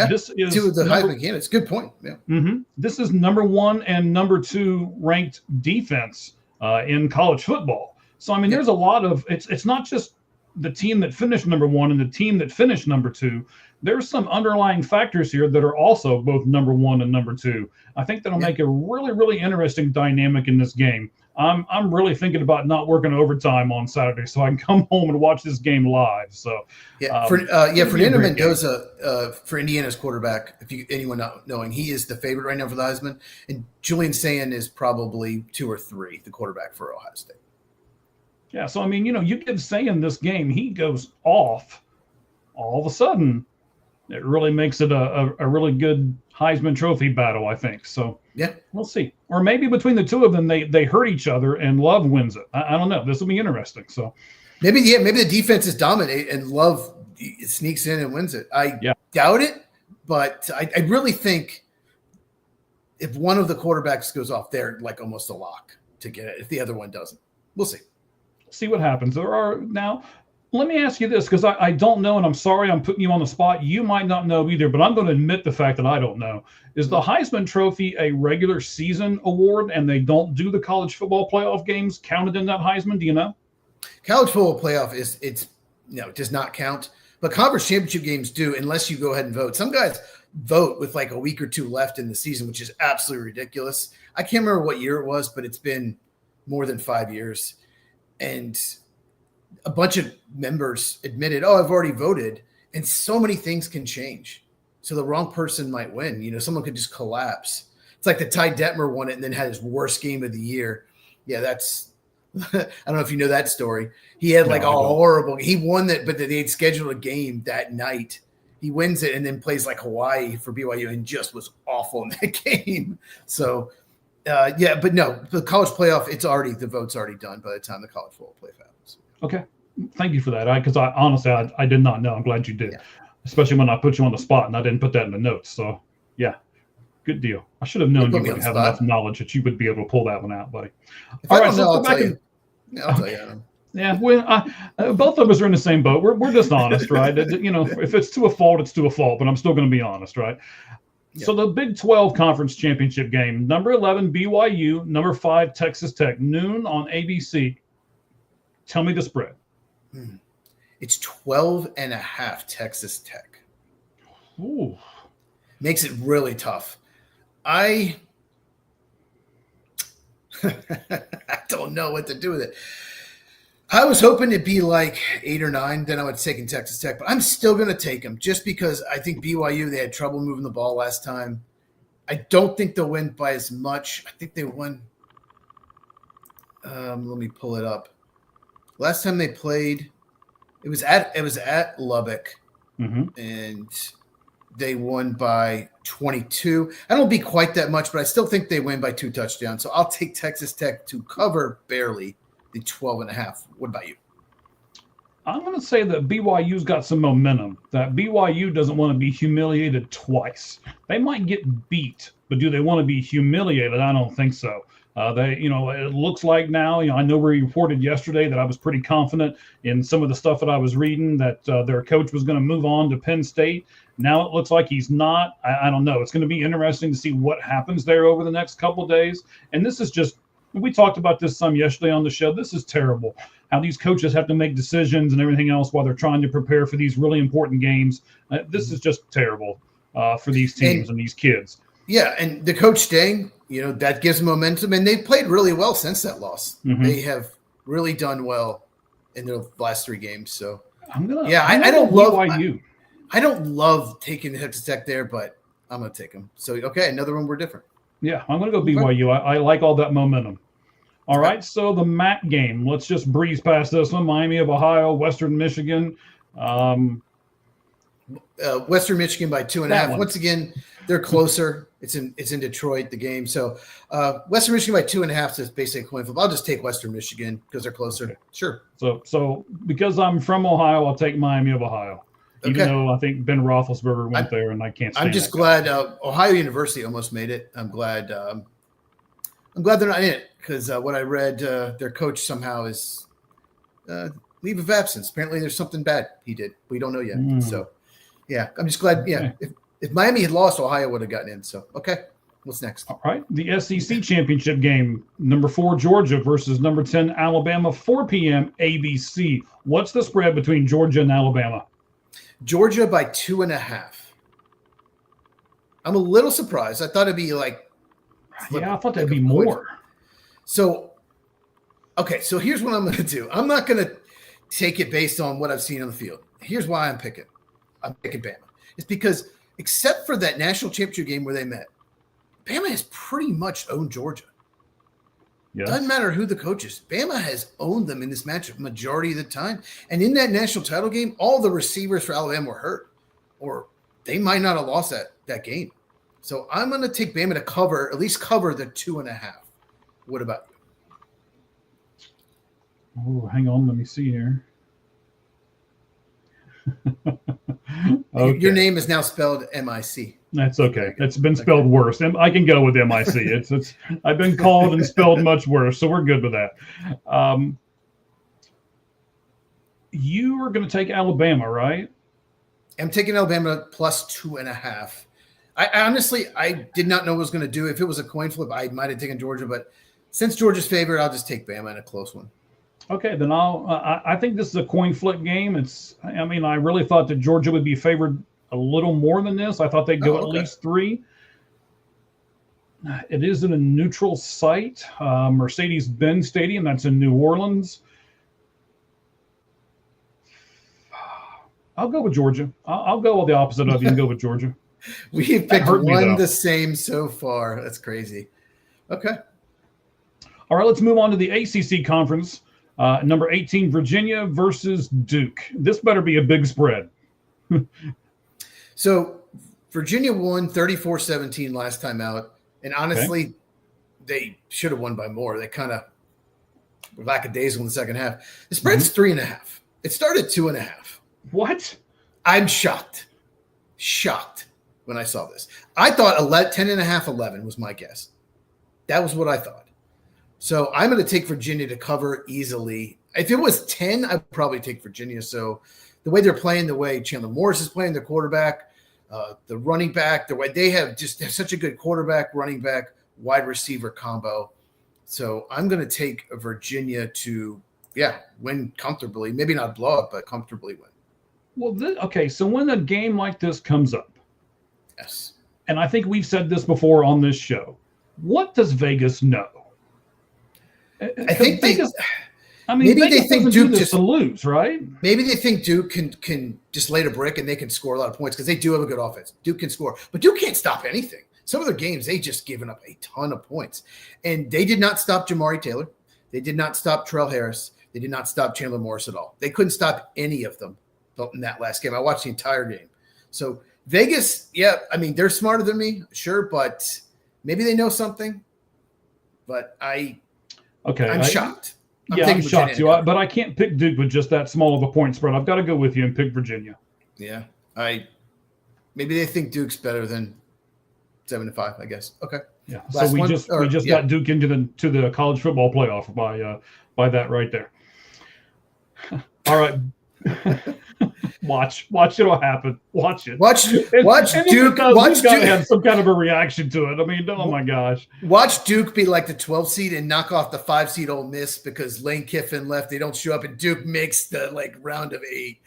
This is 2 of the Heisman candidates. Good point. Yeah. Mm-hmm. This is number 1 and number 2 ranked defense in college football. So, I mean, there's a lot of it's not just the team that finished number 1 and the team that finished number 2. There's some underlying factors here that are also both number 1 and number 2. I think that'll make a really, really interesting dynamic in this game. I'm really thinking about not working overtime on Saturday so I can come home and watch this game live. So Fernando Mendoza for Indiana's quarterback, if anyone not knowing, he is the favorite right now for the Heisman, and Julian Sayin is probably 2 or 3, the quarterback for Ohio State. Yeah, so I mean, you give Sayin this game, he goes off. All of a sudden, it really makes it a really good Heisman Trophy battle, I think. So yeah, we'll see. Or maybe between the 2 of them, they hurt each other and Love wins it. I don't know. This will be interesting. So maybe the defense is dominate and Love sneaks in and wins it. I doubt it, but I really think if one of the quarterbacks goes off, they're like almost a lock to get it. If the other one doesn't, we'll see. See what happens. There are now. Let me ask you this, because I don't know, and I'm sorry I'm putting you on the spot. You might not know either, but I'm going to admit the fact that I don't know. Is the Heisman Trophy a regular season award, and they don't do the college football playoff games counted in that Heisman? Do you know? College football playoff it does not count, but conference championship games do, unless you go ahead and vote. Some guys vote with like a week or 2 left in the season, which is absolutely ridiculous. I can't remember what year it was, but it's been more than 5 years. And a bunch of members admitted, I've already voted. And so many things can change. So the wrong person might win. Someone could just collapse. It's like the Ty Detmer won it and then had his worst game of the year. Yeah, that's – I don't know if you know that story. He had a horrible – he won that, but they had scheduled a game that night. he wins it and then plays like Hawaii for BYU and just was awful in that game. So, but no, the college playoff, the vote's already done by the time the college football playoff happens. Okay. Thank you for that. Because I honestly, I did not know. I'm glad you did, Yeah. Especially when I put you on the spot and I didn't put that in the notes. So, yeah, good deal. I should have known you would have enough knowledge that you would be able to pull that one out, buddy. All right, so I'll tell you. I'll tell you. Yeah, both of us are in the same boat. We're just honest, right? If it's to a fault, it's to a fault, but I'm still going to be honest, right? Yeah. So the Big 12 Conference Championship game, number 11 BYU, number 5 Texas Tech, noon on ABC. Tell me the spread. It's 12.5 Texas Tech. Ooh. Makes it really tough. I don't know what to do with it. I was hoping it'd be like 8 or 9, then I would have taken Texas Tech, but I'm still going to take them just because I think BYU, they had trouble moving the ball last time. I don't think they'll win by as much. I think they won. Let me pull it up. Last time they played, it was at Lubbock, and they won by 22. I don't be quite that much, but I still think they win by 2 touchdowns. So I'll take Texas Tech to cover barely the 12.5. What about you? I'm going to say that BYU's got some momentum, that BYU doesn't want to be humiliated twice. They might get beat, but do they want to be humiliated? I don't think so. It looks like now, I know we reported yesterday that I was pretty confident in some of the stuff that I was reading that their coach was going to move on to Penn State. Now it looks like he's not. I don't know. It's going to be interesting to see what happens there over the next couple of days. And this is just, we talked about this some yesterday on the show. This is terrible, how these coaches have to make decisions and everything else while they're trying to prepare for these really important games. This is just terrible for these teams and these kids. Yeah, and the coach staying, that gives momentum, and they've played really well since that loss. They have really done well in their last 3 games. So I don't love BYU. I don't love taking the Texas Tech there, but I'm going to take them. So another one we're different. Yeah, I'm going to go BYU. I like all that momentum. All right, so the MAC game. Let's just breeze past this one. Miami of Ohio, Western Michigan. Western Michigan by 2.5. Once again, they're closer. It's in Detroit, the game. So Western Michigan by 2.5 is basically a coin flip. I'll just take Western Michigan because they're closer. Okay. Sure. So because I'm from Ohio, I'll take Miami of Ohio. Even though I think Ben Roethlisberger went there, and I can't stand I'm just glad Ohio University almost made it. I'm glad they're not in it because what I read, their coach somehow is leave of absence. Apparently there's something bad he did. We don't know yet. So, yeah, I'm just glad. Yeah, if Miami had lost, Ohio would have gotten in. So, what's next? All right, the SEC championship game, number 4 Georgia versus number 10 Alabama, 4 p.m. ABC. What's the spread between Georgia and Alabama? Georgia by 2.5. I'm a little surprised. I thought it'd be like. Yeah, I thought that'd be more. So here's what I'm going to do. I'm not going to take it based on what I've seen on the field. Here's why I'm picking Bama. It's because except for that national championship game where they met, Bama has pretty much owned Georgia. Yes. Doesn't matter who the coach is. Bama has owned them in this matchup majority of the time. And in that national title game, all the receivers for Alabama were hurt, or they might not have lost that game. So I'm going to take Bama to at least cover the 2.5. What about you? Oh, hang on. Let me see here. Okay. Your name is now spelled M-I-C. That's okay. It's been spelled worse. I can go with M-I-C. It's I've been called and spelled much worse, so we're good with that. You are going to take Alabama, right? I'm taking Alabama plus 2.5. I honestly did not know what I was going to do. If it was a coin flip, I might have taken Georgia, but since Georgia's favored, I'll just take Bama in a close one. Okay, then I think this is a coin flip game. I really thought that Georgia would be favored a little more than this. I thought they'd go at least 3. It is in a neutral site, Mercedes-Benz Stadium. That's in New Orleans. I'll go with Georgia. I'll go with the opposite of you and go with Georgia. We've picked one the same so far. That's crazy. Okay. All right, let's move on to the ACC conference. Number 18, Virginia versus Duke. This better be a big spread. So Virginia won 34-17 last time out. And honestly, they should have won by more. They kind of were lackadaisical in the second half. The spread's 3.5. It started 2.5. What? I'm shocked when I saw this. I thought 10.5, 11 was my guess. That was what I thought. So I'm going to take Virginia to cover easily. If it was 10, I'd probably take Virginia. So the way they're playing, the way Chandler Morris is playing, their quarterback, the running back, the way they have such a good quarterback, running back, wide receiver combo. So I'm going to take Virginia to, win comfortably. Maybe not blow up, but comfortably win. Well, okay. So when a game like this comes up, yes, and I think we've said this before on this show, what does Vegas know? I think Vegas, maybe Vegas they think doesn't do Duke this to lose, right? Maybe they think Duke can just lay the brick and they can score a lot of points because they do have a good offense. Duke can score, but Duke can't stop anything. Some of their games, they just given up a ton of points. And they did not stop Jamari Taylor. They did not stop Terrell Harris. They did not stop Chandler Morris at all. They couldn't stop any of them in that last game. I watched the entire game. So Vegas, they're smarter than me, sure, but maybe they know something. But I'm shocked. I'm shocked too. But I can't pick Duke with just that small of a point spread. I've got to go with you and pick Virginia. Yeah, maybe they think Duke's better than 7-5. I guess. Okay. Yeah. So we just got Duke into the college football playoff by that right there. All right. Watch it'll happen. Watch it. Watch Duke. Watch Duke have some kind of a reaction to it. I mean, oh my gosh. Watch Duke be like the 12 seed and knock off the 5 seed Ole Miss because Lane Kiffin left. They don't show up and Duke makes the round of 8.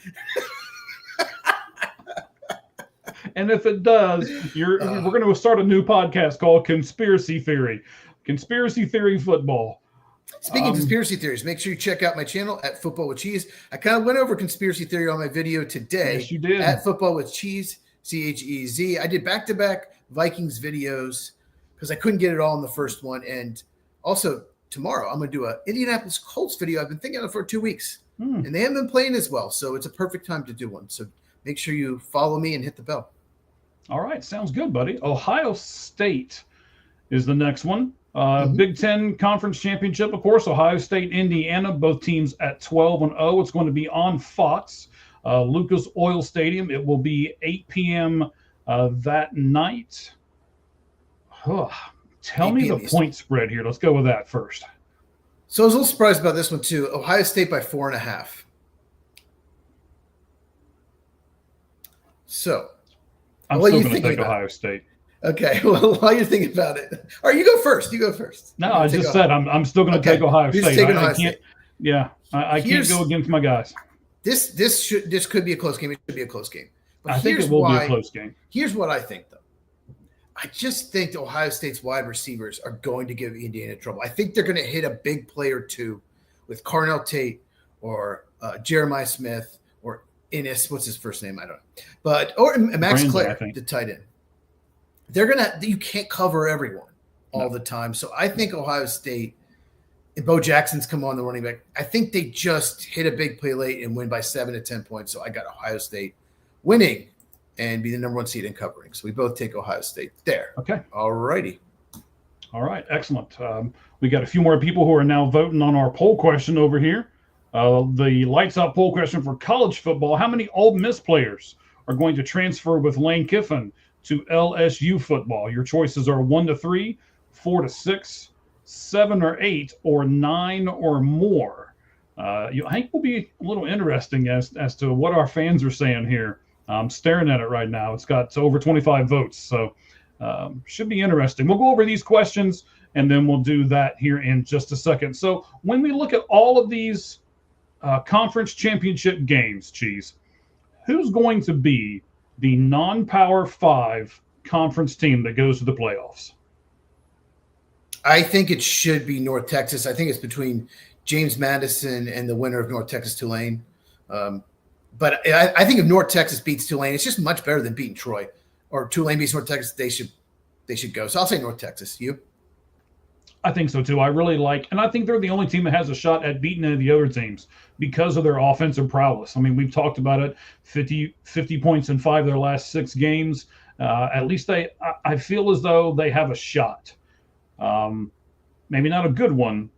And if it does, we're going to start a new podcast called Conspiracy Theory Football. Speaking of conspiracy theories, make sure you check out my channel at Football with Cheese. I kind of went over conspiracy theory on my video today. Yes, you did. At Football with Cheese, CHEZ. I did back-to-back Vikings videos because I couldn't get it all in the first one. And also tomorrow, I'm going to do an Indianapolis Colts video I've been thinking of for 2 weeks. And they haven't been playing as well, so it's a perfect time to do one. So make sure you follow me and hit the bell. All right. Sounds good, buddy. Ohio State is the next one. Big Ten Conference Championship, of course, Ohio State, Indiana, both teams at 12-0. It's going to be on Fox, Lucas Oil Stadium. It will be 8 p.m. That night. Tell me the point spread here. Let's go with that first. So I was a little surprised about this one, too. Ohio State by 4.5. So I'm still going to take Ohio State. Okay, well, while you're thinking about it, all right, you go first. No, I just said I'm still going to take Ohio State. I can't go against my guys. This could be a close game. It should be a close game. But I think it will be a close game. Here's what I think, though. I just think Ohio State's wide receivers are going to give Indiana trouble. I think they're going to hit a big play or two with Carnell Tate or Jeremiah Smith or Innis. What's his first name? I don't know. Or Max Clare, the tight end. You can't cover everyone all the time. So I think Ohio State and Bo Jackson's come on the running back. I think they just hit a big play late and win by 7 to 10 points. So I got Ohio State winning and be the number 1 seed in covering. So we both take Ohio State there. Okay. All righty. All right. Excellent. We got a few more people who are now voting on our poll question over here. The lights out poll question for college football. How many Ole Miss players are going to transfer with Lane Kiffin to LSU football? Your choices are 1 to 3, 4 to 6, 7 or 8, or 9 or more. I think will be a little interesting as to what our fans are saying here. I'm staring at it right now. It's got over 25 votes, so should be interesting. We'll go over these questions, and then we'll do that here in just a second. So when we look at all of these conference championship games, Cheese, who's going to be the non-Power 5 conference team that goes to the playoffs? I think it should be North Texas. I think it's between James Madison and the winner of North Texas Tulane. But I think if North Texas beats Tulane, it's just much better than beating Troy. Or Tulane beats North Texas, they should go. So I'll say North Texas. You? I think so too. I really like, and I think they're the only team that has a shot at beating any of the other teams because of their offensive prowess. I mean, we've talked about it, 50 points in 5 of their last 6 games. At least I feel as though they have a shot. Maybe not a good one,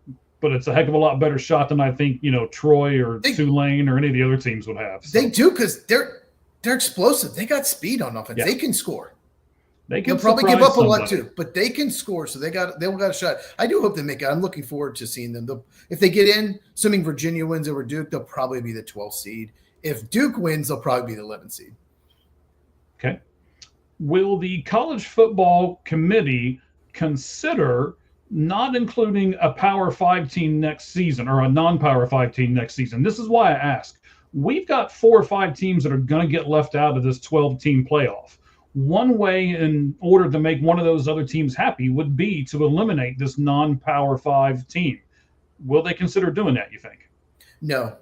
but it's a heck of a lot better shot than I think, Troy or Tulane or any of the other teams would have. So. They do, because they're explosive. They got speed on offense. Yeah. They can score. They'll probably give up a lot too, but they can score, so they'll got a shot. I do hope they make it. I'm looking forward to seeing them. If they get in, assuming Virginia wins over Duke, they'll probably be the 12th seed. If Duke wins, they'll probably be the 11th seed. Okay. Will the college football committee consider not including a Power 5 team next season or a non-Power 5 team next season? This is why I ask. We've got 4 or 5 teams that are going to get left out of this 12-team playoff. One way in order to make one of those other teams happy would be to eliminate this non-Power 5 team. Will they consider doing that, you think? No.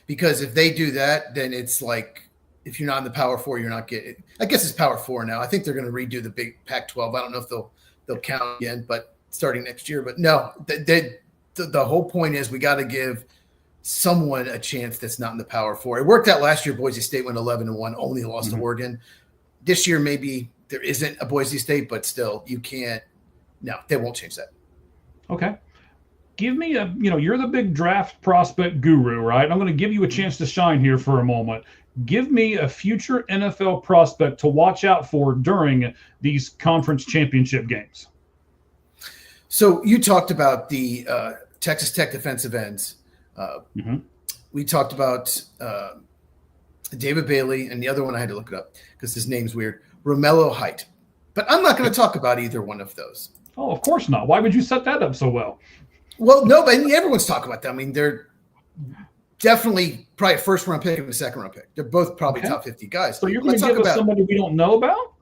Because if they do that, then it's like if you're not in the Power 4, you're not getting – I guess it's Power 4 now. I think they're going to redo the big Pac-12. I don't know if they'll count again, but starting next year. But no, the whole point is we got to give someone a chance that's not in the Power 4. It worked out last year. Boise State went 11-1, only lost to Oregon. This year, maybe there isn't a Boise State, but still, you can't. No, they won't change that. Okay. Give me you're the big draft prospect guru, right? I'm going to give you a chance to shine here for a moment. Give me a future NFL prospect to watch out for during these conference championship games. So you talked about the Texas Tech defensive ends. We talked about David Bailey, and the other one I had to look it up because his name's weird, Romello Height. But I'm not going to talk about either one of those. Oh, of course not. Why would you set that up so well? Well, no, but everyone's talking about that. I mean, they're definitely probably a first-round pick and a second-round pick. They're both probably top 50 guys. So you're going to give us somebody we don't know about?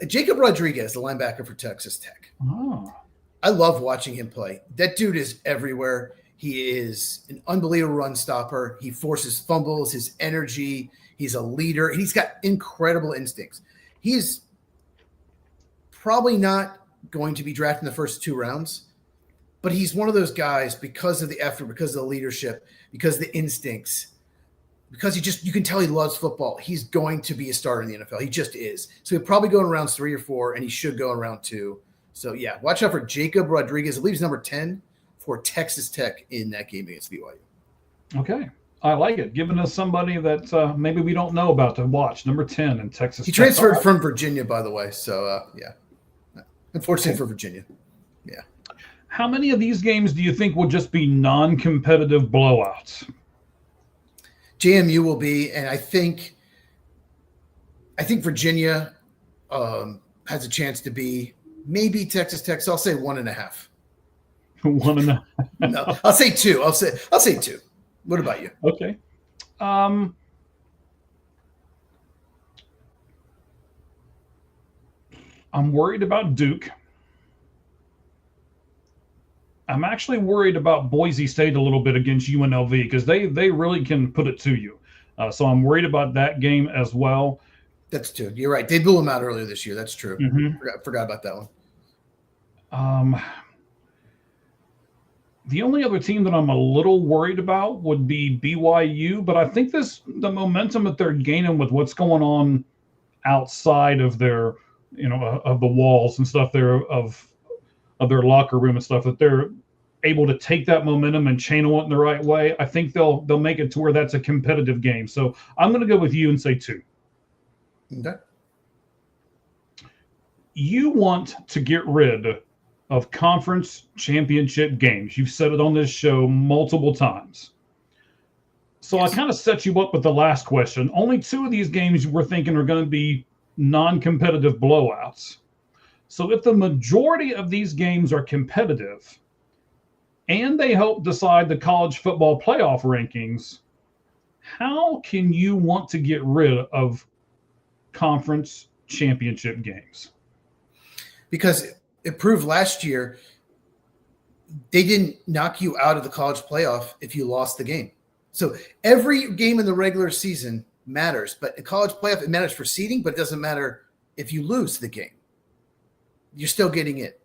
Jacob Rodriguez, the linebacker for Texas Tech. Oh. I love watching him play. That dude is everywhere. He is an unbelievable run stopper. He forces fumbles, his energy. He's a leader. He's got incredible instincts. He's probably not going to be drafted in the first 2 rounds, but he's one of those guys because of the effort, because of the leadership, because of the instincts, because you can tell he loves football. He's going to be a starter in the NFL. He just is. So he'll probably go in rounds 3 or 4, and he should go in round 2. So, yeah, watch out for Jacob Rodriguez. I believe he's number 10 for Texas Tech in that game against BYU. Okay. I like it. Giving us somebody that maybe we don't know about to watch. Number 10 in Texas Tech. He transferred from Virginia, by the way. So, yeah. Unfortunately for Virginia. Yeah. How many of these games do you think will just be non-competitive blowouts? JMU will be, and I think Virginia has a chance to be maybe Texas Tech. So I'll say 1.5. 1.5. No, I'll say 2. I'll say 2. What about you? Okay. I'm worried about Duke. I'm actually worried about Boise State a little bit against UNLV because they really can put it to you. So I'm worried about that game as well. That's true. You're right. They blew them out earlier this year. That's true. Forgot about that one. The only other team that I'm a little worried about would be BYU, but I think the momentum that they're gaining with what's going on outside of their, of the walls and stuff there of their locker room and stuff, that they're able to take that momentum and channel it in the right way. I think they'll make it to where that's a competitive game. So I'm going to go with you and say 2. Okay. You want to get rid of conference championship games. You've said it on this show multiple times. So yes. I kind of set you up with the last question. Only 2 of these games we're thinking are going to be non-competitive blowouts. So if the majority of these games are competitive and they help decide the college football playoff rankings, how can you want to get rid of conference championship games? Because it proved last year they didn't knock you out of the college playoff if you lost the game. So every game in the regular season matters, but in college playoff, it matters for seeding, but it doesn't matter if you lose the game. You're still getting it.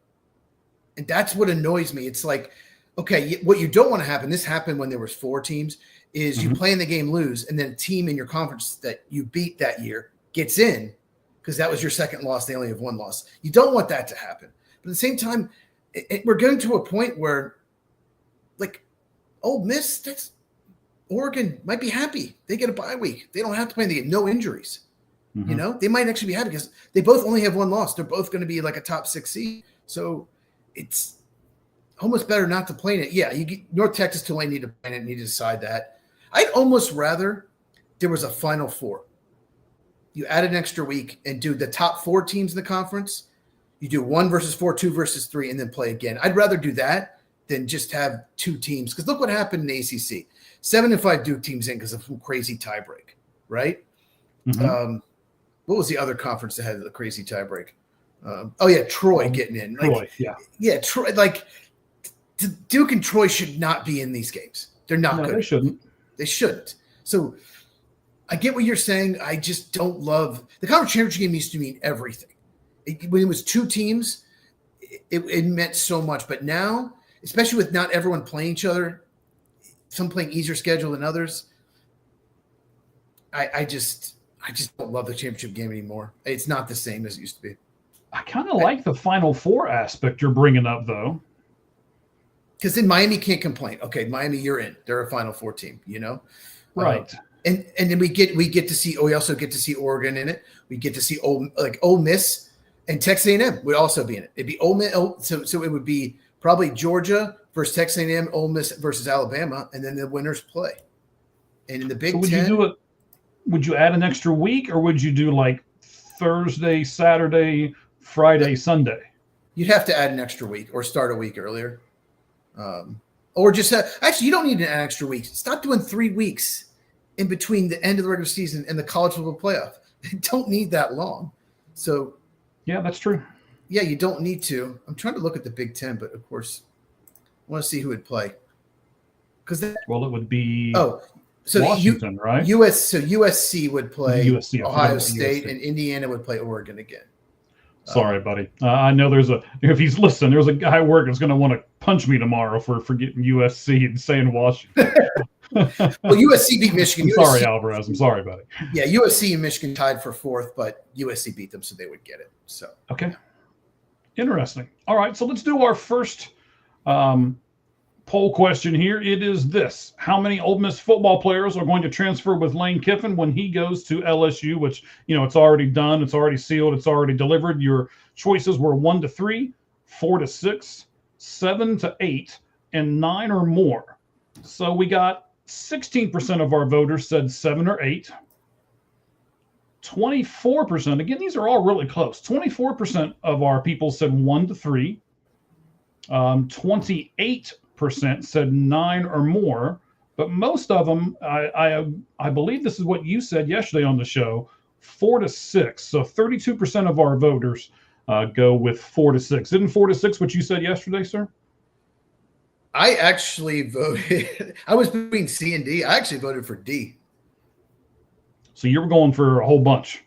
And that's what annoys me. It's like, okay, what you don't want to happen, this happened when there was 4 teams, is you play in the game, lose, and then a team in your conference that you beat that year gets in because that was your second loss. They only have 1 loss. You don't want that to happen. But at the same time, we're getting to a point where, like, Ole Miss, Oregon might be happy. They get a bye week. They don't have to play. They get no injuries. You know, they might actually be happy because they both only have 1 loss. They're both going to be like a top 6 seed. So it's almost better not to play in it. Yeah, North Texas, Tulane need to play in it, need to decide that. I'd almost rather there was a Final Four. You add an extra week and do the top 4 teams in the conference. You do 1 versus 4, 2 versus 3, and then play again. I'd rather do that than just have 2 teams. Because look what happened in the ACC. 7 and 5 Duke teams in because of some crazy tiebreak, right? What was the other conference that had the crazy tiebreak? Troy getting in. Troy. Yeah, Troy. Like, Duke and Troy should not be in these games. They're not good. They shouldn't. They shouldn't. So I get what you're saying. I just don't love – the conference championship game used to mean everything. When it was 2 teams, it meant so much. But now, especially with not everyone playing each other, some playing easier schedule than others, I just don't love the championship game anymore. It's not the same as it used to be. I kind of like the Final Four aspect you're bringing up, though. Because then Miami can't complain. Okay, Miami, you're in. They're a Final Four team, you know? Right. And then we get to see – we also get to see Oregon in it. We get to see Ole Miss and Texas A&M would also be in it. It'd be Ole Miss. So it would be probably Georgia versus Texas A&M, Ole Miss versus Alabama, and then the winners play. And in the Big Ten – would you add an extra week, or would you do like Thursday, Saturday, Friday, Sunday? You'd have to add an extra week or start a week earlier. Or just actually, you don't need an extra week. Stop doing 3 weeks in between the end of the regular season and the college football playoff. You don't need that long. So, yeah, that's true. Yeah, you don't need to. I'm trying to look at the Big Ten, but of course, I want to see who would play. It would be so Washington, right? USC would play USC, Ohio State, and Indiana would play Oregon again. Sorry, buddy. I know if he's listening, there's a guy at work that's going to want to punch me tomorrow for forgetting USC and saying Washington. Well, USC beat Michigan. I'm sorry, Alvarez. I'm sorry, buddy. Yeah, USC and Michigan tied for 4th, but USC beat them, so they would get it. So okay, interesting. All right, so let's do our first poll question here. It is this: how many Ole Miss football players are going to transfer with Lane Kiffin when he goes to LSU? Which, it's already done, it's already sealed, it's already delivered. Your choices were 1 to 3, 4 to 6, 7 to 8, and 9 or more. So we got 16% of our voters said 7 or 8. 24%, again, these are all really close. 24% of our people said 1 to 3. 28% said 9 or more, but most of them, I believe this is what you said yesterday on the show, 4 to 6. So 32% of our voters go with 4 to 6. Isn't 4 to 6 what you said yesterday, sir? I actually voted. I was between C and D. I actually voted for D. So you were going for a whole bunch.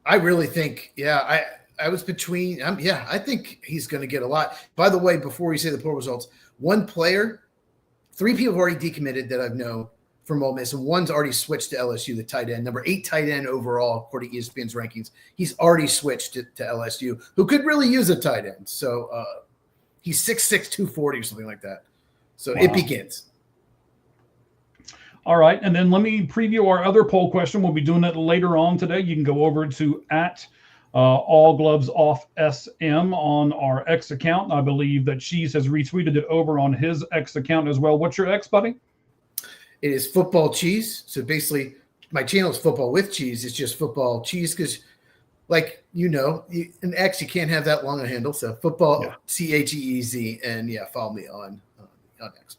I really think, I was between. I think he's going to get a lot. By the way, before we say the poll results, 1 player, 3 people have already decommitted that I know from Ole Miss, and 1's already switched to LSU, the tight end, number 8 tight end overall, according to ESPN's rankings. He's already switched to LSU, who could really use a tight end. So he's 6'6", 240 or something like that. So It begins. All right, and then let me preview our other poll question. We'll be doing it later on today. You can go over to All Gloves Off SM on our X account. I believe that Cheese has retweeted it over on his X account as well. What's your X, buddy? It is Football Cheese. So basically, my channel is Football with Cheese. It's just Football Cheese because, an X, you can't have that long a handle. So Football, CHEEZ, and follow me on X.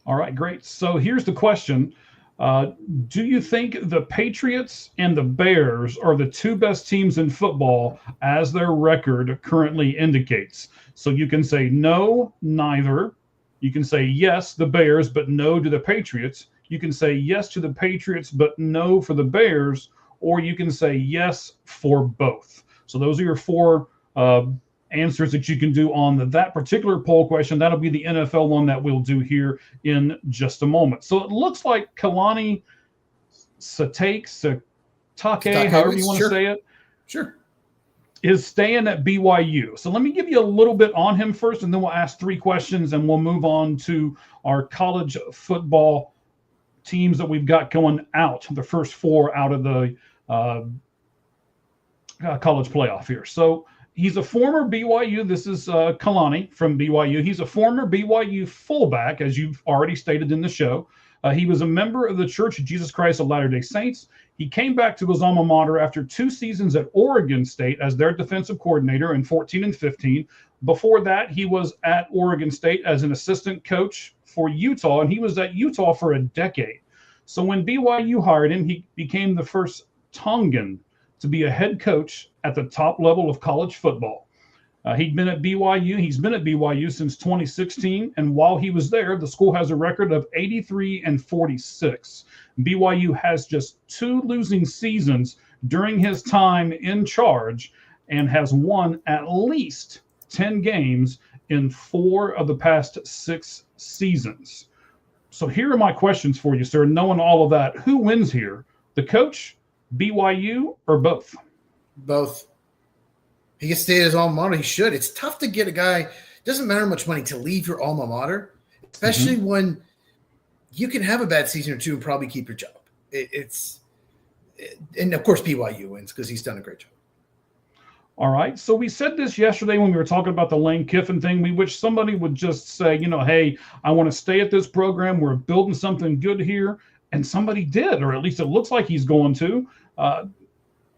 All right, great. So here's the question. Do you think the Patriots and the Bears are the 2 best teams in football as their record currently indicates? So you can say no, neither. You can say yes, the Bears, but no to the Patriots. You can say yes to the Patriots, but no for the Bears, or you can say yes for both. So those are your 4 answers that you can do on that particular poll question. That'll be the NFL one that we'll do here in just a moment. So it looks like Kalani Sitake, however you want to say it, sure, is staying at BYU. So let me give you a little bit on him first, and then we'll ask 3 questions, and we'll move on to our college football teams that we've got going out, the first 4 out of the college playoff here. So he's a former BYU. This is Kalani from BYU. He's a former BYU fullback, as you've already stated in the show. He was a member of the Church of Jesus Christ of Latter-day Saints. He came back to his alma mater after 2 seasons at Oregon State as their defensive coordinator in 14 and 15. Before that, he was at Oregon State as an assistant coach for Utah, and he was at Utah for a decade. So when BYU hired him, he became the first Tongan to be a head coach at the top level of college football. He's been at BYU since 2016, and while he was there, the school has a record of 83 and 46. BYU has just 2 losing seasons during his time in charge and has won at least 10 games in 4 of the past 6 seasons. So here are my questions for you, sir. Knowing all of that, who wins here? The coach, BYU, or both? Both. He can stay at his alma mater. He should. It's tough to get a guy, it doesn't matter much money, to leave your alma mater, especially when you can have a bad season or 2 and probably keep your job. And of course BYU wins because he's done a great job. All right. So we said this yesterday when we were talking about the Lane Kiffin thing. We wish somebody would just say, hey, I want to stay at this program. We're building something good here. And somebody did, or at least it looks like he's going to.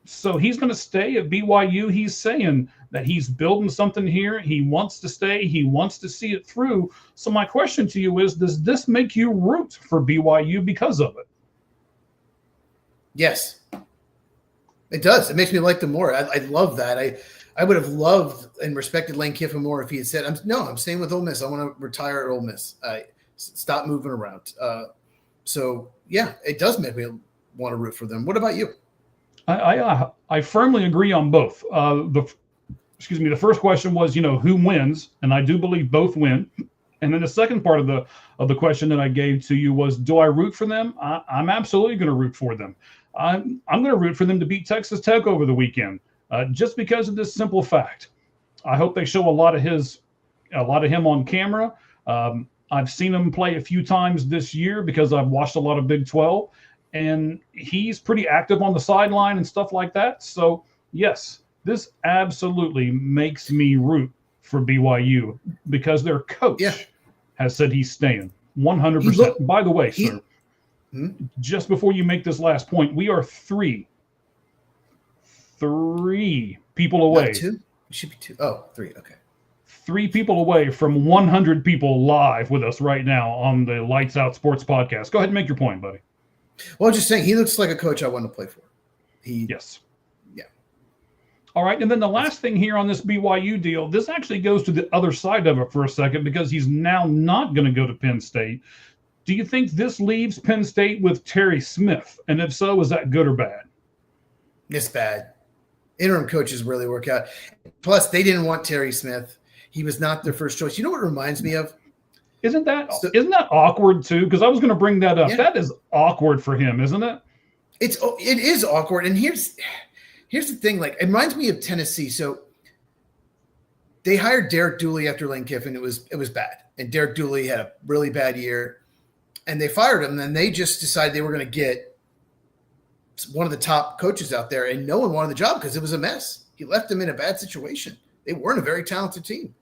So he's going to stay at BYU. He's saying that he's building something here. He wants to stay. He wants to see it through. So my question to you is, does this make you root for BYU because of it? Yes, it does. It makes me like them more. I love that. I would have loved and respected Lane Kiffin more if he had said, I'm staying with Ole Miss. I want to retire at Ole Miss. Stop moving around. So, yeah, it does make me want to root for them. What about you? I firmly agree on both. The first question was, who wins? And I do believe both win. And then the second part of the question that I gave to you was, do I root for them? I'm absolutely going to root for them. I'm going to root for them to beat Texas Tech over the weekend, just because of this simple fact. I hope they show a lot of him on camera. I've seen him play a few times this year because I've watched a lot of Big 12. And he's pretty active on the sideline and stuff like that. So, yes, this absolutely makes me root for BYU because their coach has said he's staying 100%. By the way, sir, just before you make this last point, we are three people away. Not 2? It should be 2. Oh, 3. Okay. 3 people away from 100 people live with us right now on the Lights Out Sports Podcast. Go ahead and make your point, buddy. Well, I'm just saying, he looks like a coach I want to play for. Yes. Yeah. All right. And then the last thing here on this BYU deal, this actually goes to the other side of it for a second because he's now not going to go to Penn State. Do you think this leaves Penn State with Terry Smith? And if so, is that good or bad? It's bad. Interim coaches really work out. Plus, they didn't want Terry Smith. He was not their first choice. You know what it reminds me of? Isn't that awkward too? Because I was going to bring that up. Yeah. That is awkward for him, isn't it? It is awkward. And here's the thing. Like, it reminds me of Tennessee. So they hired Derek Dooley after Lane Kiffin. It was bad. And Derek Dooley had a really bad year. And they fired him. And then they just decided they were going to get one of the top coaches out there. And no one wanted the job because it was a mess. He left them in a bad situation. They weren't a very talented team.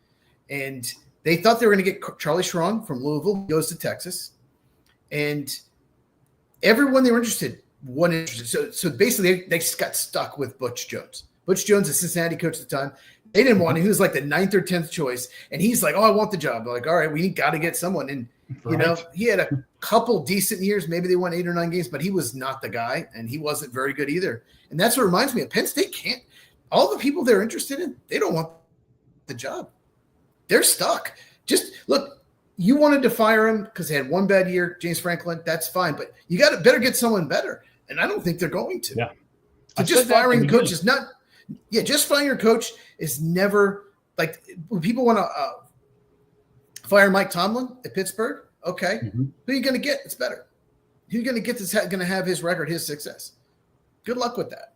And they thought they were going to get Charlie Strong from Louisville. He goes to Texas. And everyone they were interested wasn't interested. So basically, they just got stuck with Butch Jones. Butch Jones, the Cincinnati coach at the time, they didn't want him. He was like the 9th or 10th choice. And he's like, I want the job. They're like, all right, we got to get someone. And, he had a couple decent years. Maybe they won 8 or 9 games, but he was not the guy. And he wasn't very good either. And that's what reminds me of Penn State can't. All the people they're interested in, they don't want the job. They're stuck. Just look, you wanted to fire him because they had one bad year, James Franklin. That's fine, but you better get someone better. And I don't think they're going to. Yeah. So just firing a coach is not. Yeah, just firing your coach is never like when people want to fire Mike Tomlin at Pittsburgh, okay, who are you going to get? It's better. Who are you going to get that's going to have his record, his success? Good luck with that,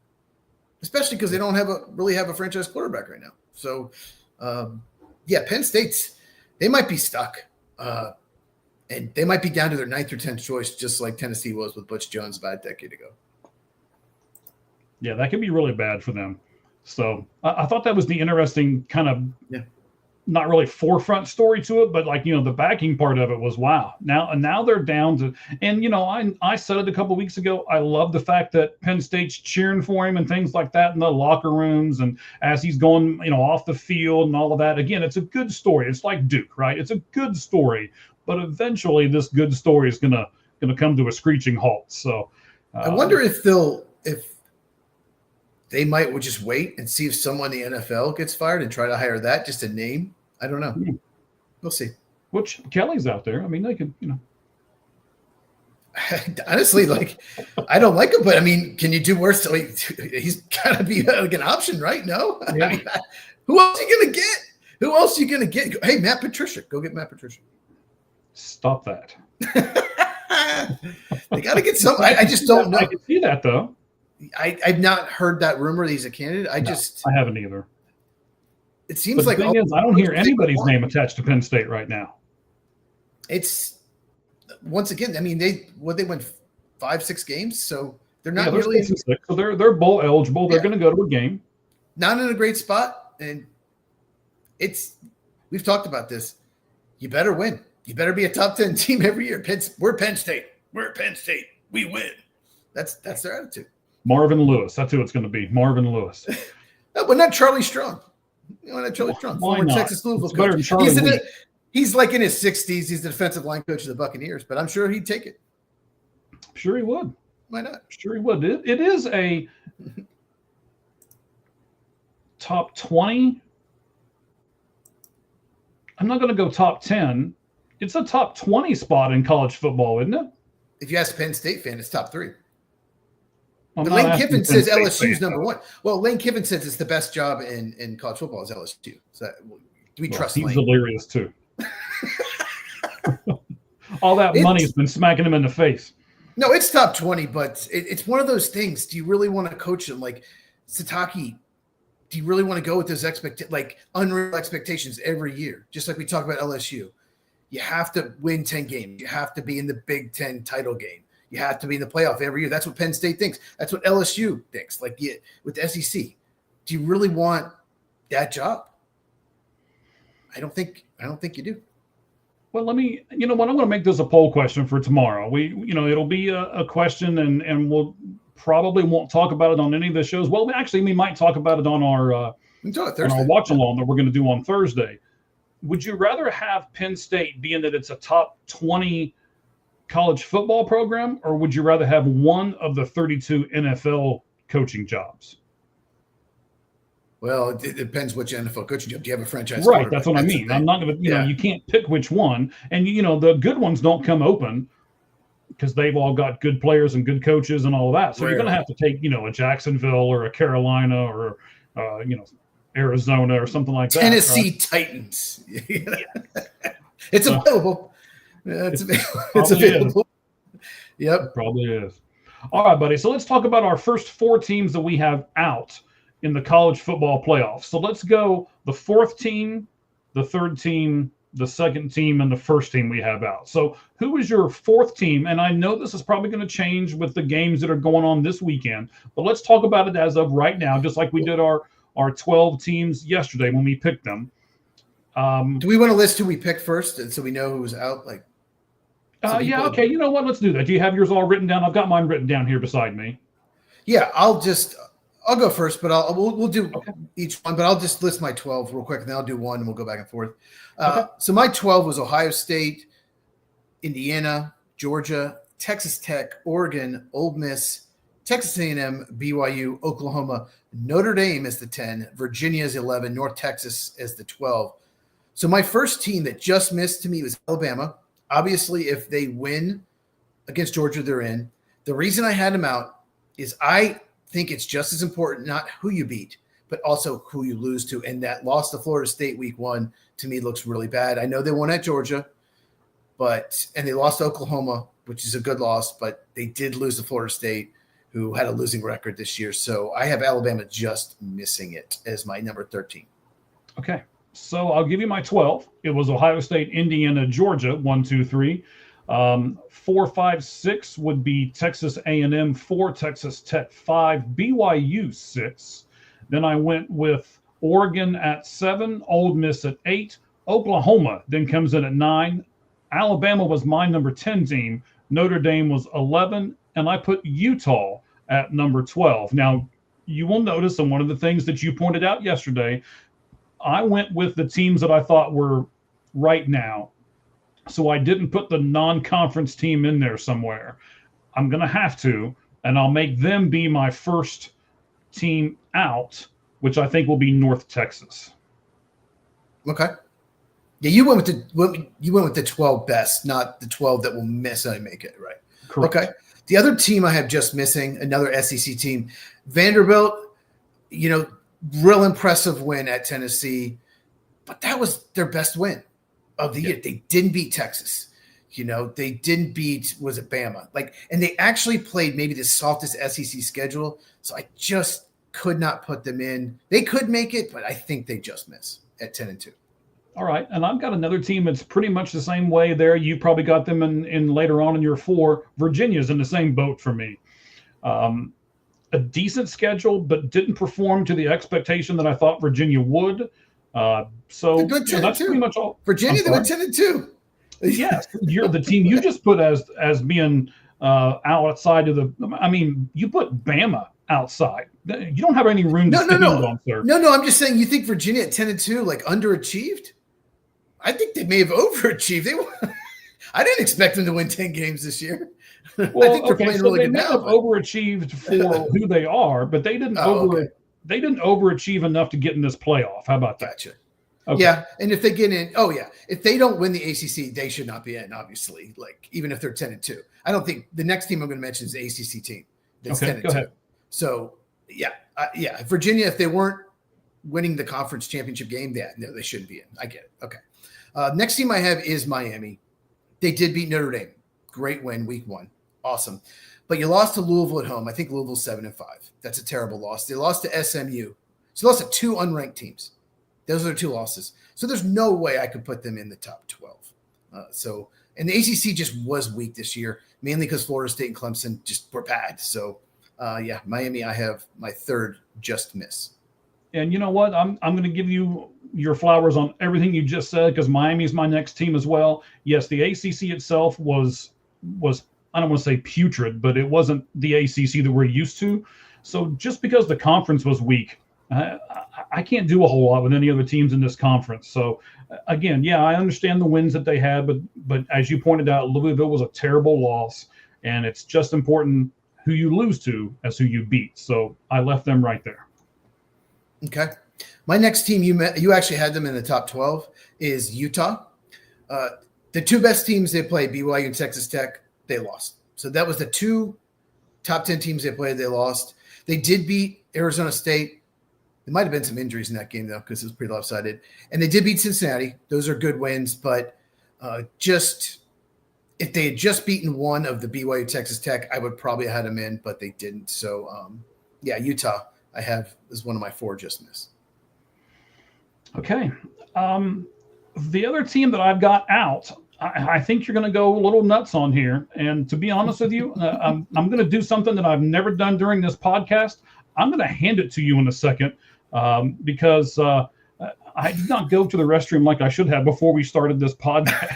especially because they don't really have a franchise quarterback right now. So, Penn State's they might be stuck, and they might be down to their 9th or 10th choice, just like Tennessee was with Butch Jones about a decade ago. Yeah, that could be really bad for them. So I thought that was the interesting kind of not really forefront story to it, but like, the backing part of it was, wow. Now they're down to, and, I said it a couple of weeks ago. I love the fact that Penn State's cheering for him and things like that in the locker rooms. And as he's going, off the field and all of that, again, it's a good story. It's like Duke, right? It's a good story, but eventually this good story is going to come to a screeching halt. So I wonder if they might just wait and see if someone in the NFL gets fired and try to hire that, just a name. I don't know. We'll see. Which Kelly's out there. I mean, they could, Honestly, like, I don't like him, but I mean, can you do worse? He's got to be like an option, right? No? Yeah. I mean, who else are you going to get? Who else are you going to get? Hey, Matt Patricia. Go get Matt Patricia. Stop that. They got to get some. I just don't know. I can see that, though. I've not heard that rumor that he's a candidate. I haven't either. It seems like the thing is, I don't hear anybody's name attached to Penn State right now. It's once again. I mean, they went 5-6 games, so they're not they're really. 6-6, so they're bowl eligible. They're going to go to a game. Not in a great spot, and we've talked about this. You better win. You better be a top 10 team every year. We're Penn State. We're Penn State. We win. That's their attitude. Marvin Lewis. That's who it's going to be. Marvin Lewis. No, but not Charlie Strong. Not Charlie Strong. Why Former not? Texas Louisville coach. He's like in his 60s. He's the defensive line coach of the Buccaneers, but I'm sure he'd take it. Sure he would. Why not? Sure he would. It is a top 20. I'm not going to go top 10. It's a top 20 spot in college football, isn't it? If you ask a Penn State fan, it's top 3. But Lane Kiffin says LSU's number 1. Well, Lane Kiffin says it's the best job in college football is LSU. So do we trust Lane? He's Lane? Delirious too. All that money's been smacking him in the face. No, it's top 20, but it's one of those things. Do you really want to coach him like Sataki? Do you really want to go with those unreal expectations every year? Just like we talk about LSU. You have to win 10 games. You have to be in the Big Ten title game. You have to be in the playoff every year. That's what Penn State thinks. That's what LSU thinks. With the SEC, do you really want that job? I don't think you do. Well, let me. I'm going to make this a poll question for tomorrow. It'll be a question, and we'll probably won't talk about it on any of the shows. Well, actually, we might talk about it on our watch along that we're going to do on Thursday. Would you rather have Penn State, being that it's a top 20 college football program, or would you rather have one of the 32 NFL coaching jobs? Well, it depends which NFL coaching job. Do you have a franchise? Right, that's what I mean. I'm not going to, you can't pick which one. And, the good ones don't come open because they've all got good players and good coaches and all of that. So you're going to have to take, a Jacksonville or a Carolina or, Arizona or something like that. Tennessee Titans. It's available. It's available. Yep. It probably is. All right, buddy. So let's talk about our first 4 teams that we have out in the college football playoffs. So let's go the 4th team, the 3rd team, the 2nd team, and the 1st team we have out. So who is your 4th team? And I know this is probably going to change with the games that are going on this weekend, but let's talk about it as of right now, just like we did our 12 teams yesterday when we picked them. Do we want to list who we picked first so we know who's out? Okay. You know what? Let's do that. Do you have yours all written down? I've got mine written down here beside me. Yeah, I'll go first, but we'll do each one. But I'll just list my 12 real quick, and then I'll do one, and we'll go back and forth. So my 12 was Ohio State, Indiana, Georgia, Texas Tech, Oregon, Ole Miss, Texas A&M, BYU, Oklahoma, Notre Dame is the 10, Virginia is 11, North Texas is the 12. So my first team that just missed to me was Alabama. Obviously, if they win against Georgia, they're in. The reason I had them out is I think it's just as important not who you beat, but also who you lose to. And that loss to Florida State week 1 to me looks really bad. I know they won at Georgia, and they lost to Oklahoma, which is a good loss, but they did lose to Florida State, who had a losing record this year. So I have Alabama just missing it as my number 13. Okay. So I'll give you my 12. It was Ohio State, Indiana, Georgia, 1, 2, 3. 4, 5, 6 would be Texas A&M, 4, Texas Tech, 5, BYU, 6. Then I went with Oregon at 7, Ole Miss at 8, Oklahoma then comes in at 9. Alabama was my number 10 team. Notre Dame was 11, and I put Utah at number 12. Now, you will notice, and one of the things that you pointed out yesterday, I went with the teams that I thought were right now. So I didn't put the non-conference team in there somewhere. I'm going to have to, and I'll make them be my first team out, which I think will be North Texas. Okay. Yeah, you went with the 12 best, not the 12 that will miss and make it, right? Correct. Okay. The other team I have just missing, another SEC team, Vanderbilt, real impressive win at Tennessee, but that was their best win of the year. They didn't beat Texas. They didn't beat, was it Bama? And they actually played maybe the softest SEC schedule. So I just could not put them in. They could make it, but I think they just miss at 10-2. All right. And I've got another team that's pretty much the same way there. You probably got them in later on in your 4. Virginia's in the same boat for me. A decent schedule, but didn't perform to the expectation that I thought Virginia would. So that's pretty much all. Virginia, they went 10-2. Yes, you're the team you just put as being outside of the. I mean, you put Bama outside. You don't have any room to stand on, sir. No. I'm just saying, you think Virginia at 10-2 underachieved? I think they may have overachieved. I didn't expect them to win 10 games this year. Well, I think they're playing really good now. They may have overachieved for who they are, but they didn't They didn't overachieve enough to get in this playoff. How about that? Gotcha. Okay. Yeah, and if they get in, if they don't win the ACC, they should not be in. Obviously, even if they're 10-2, I don't think the next team I'm going to mention is the ACC team. That's 10-2. Go ahead. So Virginia, if they weren't winning the conference championship game, no, they shouldn't be in. I get it. Okay. Next team I have is Miami. They did beat Notre Dame. Great win, week 1. Awesome. But you lost to Louisville at home. I think Louisville's 7-5. That's a terrible loss. They lost to SMU. So they lost to 2 unranked teams. Those are 2 losses. So there's no way I could put them in the top 12. And the ACC just was weak this year, mainly because Florida State and Clemson just were bad. So, Miami, I have my 3rd just miss. And you know what? I'm going to give you your flowers on everything you just said, because Miami is my next team as well. Yes, the ACC itself was I don't want to say putrid, but it wasn't the ACC that we're used to. So just because the conference was weak, I can't do a whole lot with any other teams in this conference. So again, I understand the wins that they had, but as you pointed out, Louisville was a terrible loss, and it's just important who you lose to as who you beat. So I left them right there. Okay. My next team, you actually had them in the top 12, is Utah. The 2 best teams they played, BYU and Texas Tech, they lost. So that was the 2 top 10 teams they played. They lost. They did beat Arizona State. There might have been some injuries in that game, though, because it was pretty lopsided. And they did beat Cincinnati. Those are good wins. But if they had just beaten one of the BYU Texas Tech, I would probably have had them in, but they didn't. So, Utah I have is one of my 4 just missed. Okay. The other team that I've got out, I think you're going to go a little nuts on here. And to be honest with you, I'm going to do something that I've never done during this podcast. I'm going to hand it to you in a second because I did not go to the restroom like I should have before we started this podcast.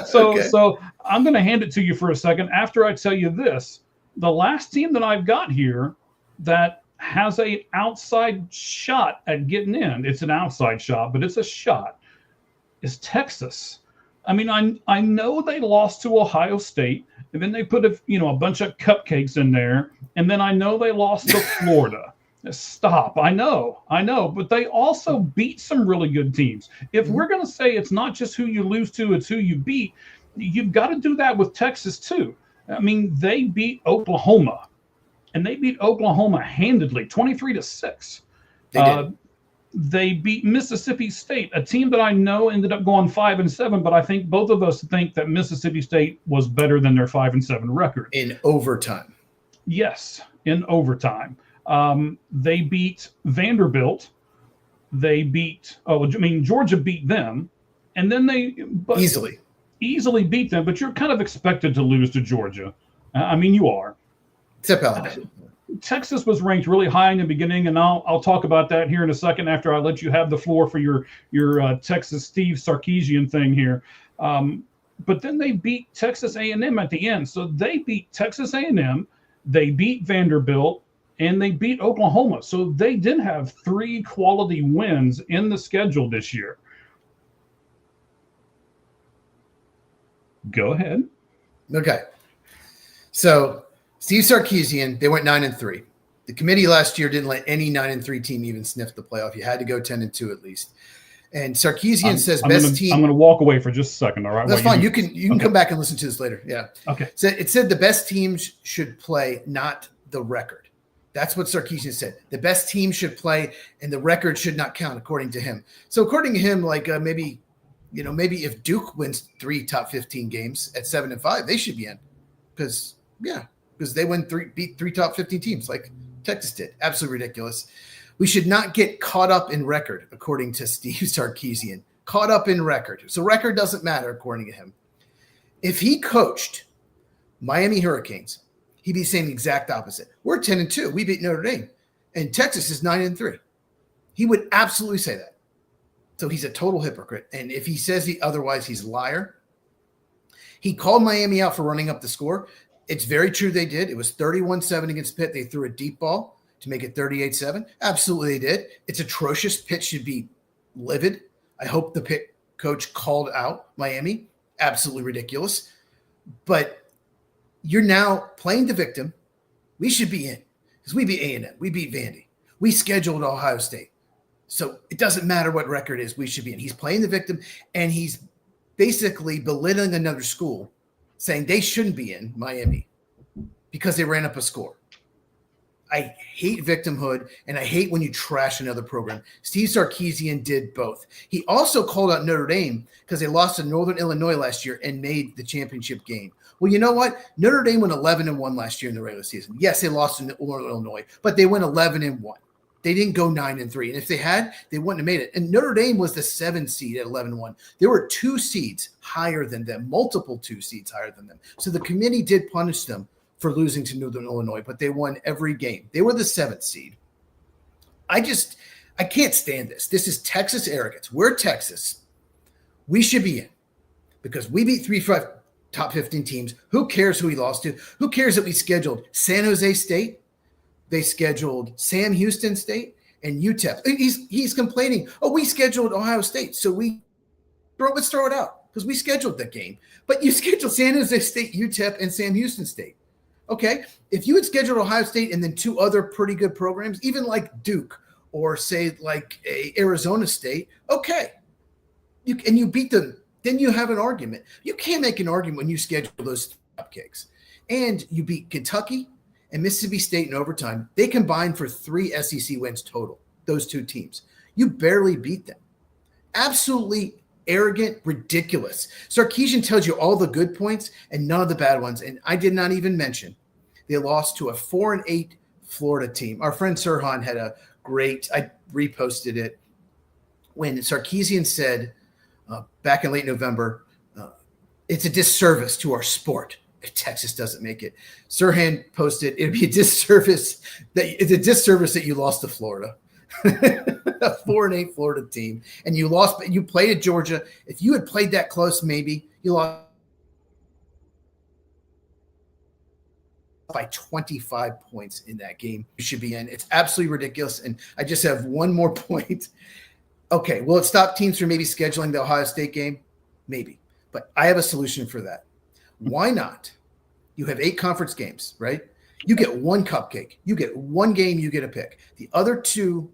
So I'm going to hand it to you for a second after I tell you this. The last team that I've got here that has a outside shot at getting in, it's an outside shot, but it's a shot, is Texas. I mean, I know they lost to Ohio State, and then they put a bunch of cupcakes in there, and then I know they lost to Florida. Stop. I know, but they also beat some really good teams. If we're going to say it's not just who you lose to, it's who you beat, you've got to do that with Texas too. I mean, they beat Oklahoma. and they beat Oklahoma handedly, 23-6. They did. They beat Mississippi State, a team that I know ended up going 5-7, but I think both of us think that Mississippi State was better than their 5-7 record. In overtime. Yes, in overtime. They beat Vanderbilt. They beat, Georgia beat them. And then easily beat them, but you're kind of expected to lose to Georgia. You are. Except Alabama. Texas was ranked really high in the beginning, and I'll talk about that here in a second after I let you have the floor for your Texas Steve Sarkisian thing here. But then they beat Texas A&M at the end. So they beat Texas A&M, they beat Vanderbilt, and they beat Oklahoma. So they did have 3 quality wins in the schedule this year. Go ahead. Okay. So Steve Sarkisian, they went 9-3. The committee last year didn't let any 9-3 team even sniff the playoff. You had to go 10-2 at least. And Sarkisian says best team. I'm going to walk away for just a second. All right. That's fine. You can come back and listen to this later. Yeah. Okay. So it said the best teams should play, not the record. That's what Sarkisian said. The best team should play, and the record should not count, according to him. So according to him, maybe if Duke wins 3 top 15 games at 7-5, they should be in, because they beat 3 top 15 teams like Texas did. Absolutely ridiculous. We should not get caught up in record, according to Steve Sarkisian. Caught up in record. So record doesn't matter, according to him. If he coached Miami Hurricanes, he'd be saying the exact opposite. We're 10-2. We beat Notre Dame. And Texas is 9-3. He would absolutely say that. So he's a total hypocrite. And if he says otherwise, he's a liar. He called Miami out for running up the score. It's very true they did. It was 31-7 against Pitt. They threw a deep ball to make it 38-7. Absolutely they did. It's atrocious. Pitt should be livid. I hope the Pitt coach called out Miami. Absolutely ridiculous. But you're now playing the victim. We should be in because we beat A&M. We beat Vandy. We scheduled Ohio State. So it doesn't matter what record is. We should be in. He's playing the victim, and he's basically belittling another school, saying they shouldn't be in Miami because they ran up a score. I hate victimhood, and I hate when you trash another program. Steve Sarkisian did both. He also called out Notre Dame because they lost to Northern Illinois last year and made the championship game. Well, you know what? Notre Dame went 11-1 last year in the regular season. Yes, they lost to Northern Illinois, but they went 11-1. They didn't go 9-3. And if they had, they wouldn't have made it. And Notre Dame was the 7th seed at 11-1. There were 2 seeds higher than them, multiple 2 seeds higher than them. So the committee did punish them for losing to Northern Illinois, but they won every game. They were the 7th seed. I can't stand this. This is Texas arrogance. We're Texas. We should be in because we beat 3 top 15 teams. Who cares who we lost to? Who cares that we scheduled San Jose State? They scheduled Sam Houston State and UTEP. He's complaining, we scheduled Ohio State, so let's throw it out because we scheduled that game. But you scheduled San Jose State, UTEP, and Sam Houston State. Okay, if you had scheduled Ohio State and then 2 other pretty good programs, even like Duke or say like Arizona State, okay, you beat them, then you have an argument. You can't make an argument when you schedule those cupcakes. And you beat Kentucky and Mississippi State in overtime. They combined for 3 SEC wins total, those 2 teams. You barely beat them. Absolutely arrogant, ridiculous. Sarkisian tells you all the good points and none of the bad ones. And I did not even mention they lost to a 4-8 Florida team. Our friend Sirhan had a great, I reposted it, when Sarkisian said back in late November, it's a disservice to our sport if Texas doesn't make it. Sirhan posted, it'd be a disservice that you lost to Florida. A 4-8 Florida team, and you lost. You played at Georgia. If you had played that close, maybe you lost by 25 points in that game. You should be in. It's absolutely ridiculous. And I just have one more point. Okay, will it stop teams from maybe scheduling the Ohio State game? Maybe, but I have a solution for that. Why not? You have 8 conference games, right? You get 1 cupcake. You get 1 game. You get a pick. The other 2.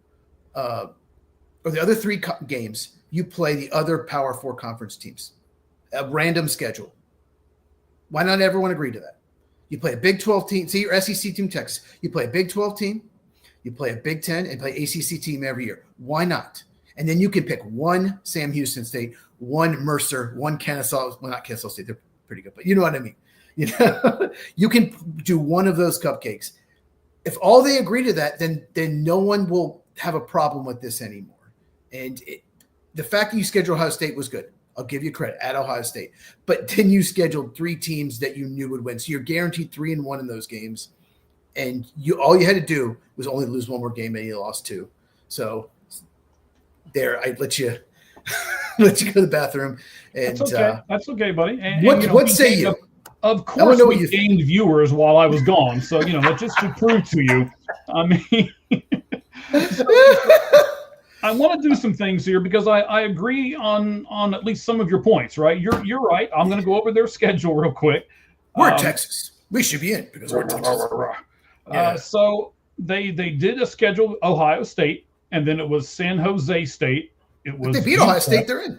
Or the other 3 games, you play the other Power 4 conference teams. A random schedule. Why not everyone agree to that? You play a Big 12 team. See your SEC team, Texas. You play a Big 12 team. You play a Big 10 and play ACC team every year. Why not? And then you can pick one Sam Houston State, one Mercer, one Kennesaw. Well, not Kennesaw State. They're pretty good, but you know what I mean. You know, you can do one of those cupcakes. If all they agree to that, then no one will have a problem with this anymore. And the fact that you scheduled Ohio State was good. I'll give you credit at Ohio State. But then you scheduled 3 teams that you knew would win. So you're guaranteed 3-1 in those games. And all you had to do was only lose one more game, and you lost 2. So there, I'd let you go to the bathroom. And That's okay. That's okay, buddy. And, what say you? Of course, we gained viewers while I was gone. So, just to prove to you, I mean, I want to do some things here because I agree on at least some of your points, right? You're right. I'm going to go over their schedule real quick. We're Texas. We should be in because we're Texas. So they did a schedule Ohio State, and then it was San Jose State. It was if they beat Ohio State, they're in.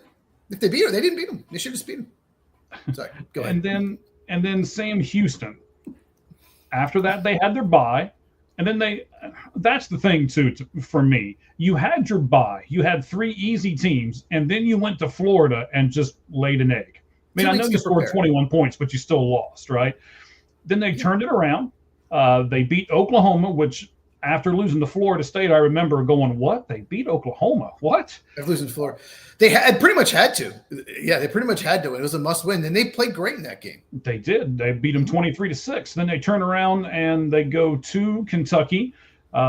If they beat them, they didn't beat them. They should just beat them. Sorry, go ahead. And then Sam Houston. After that, they had their bye. And then that's the thing, too, for me. You had your bye. You had 3 easy teams, and then you went to Florida and just laid an egg. I mean, I know you scored 21 points, but you still lost, right? Then they turned it around. They beat Oklahoma, which after losing to Florida State, I remember going, what? They beat Oklahoma? What? They're losing to Florida. They had pretty much had to. Yeah, they pretty much had to. It was a must-win, and they played great in that game. They did. They beat them 23-6. Then they turn around and they go to Kentucky.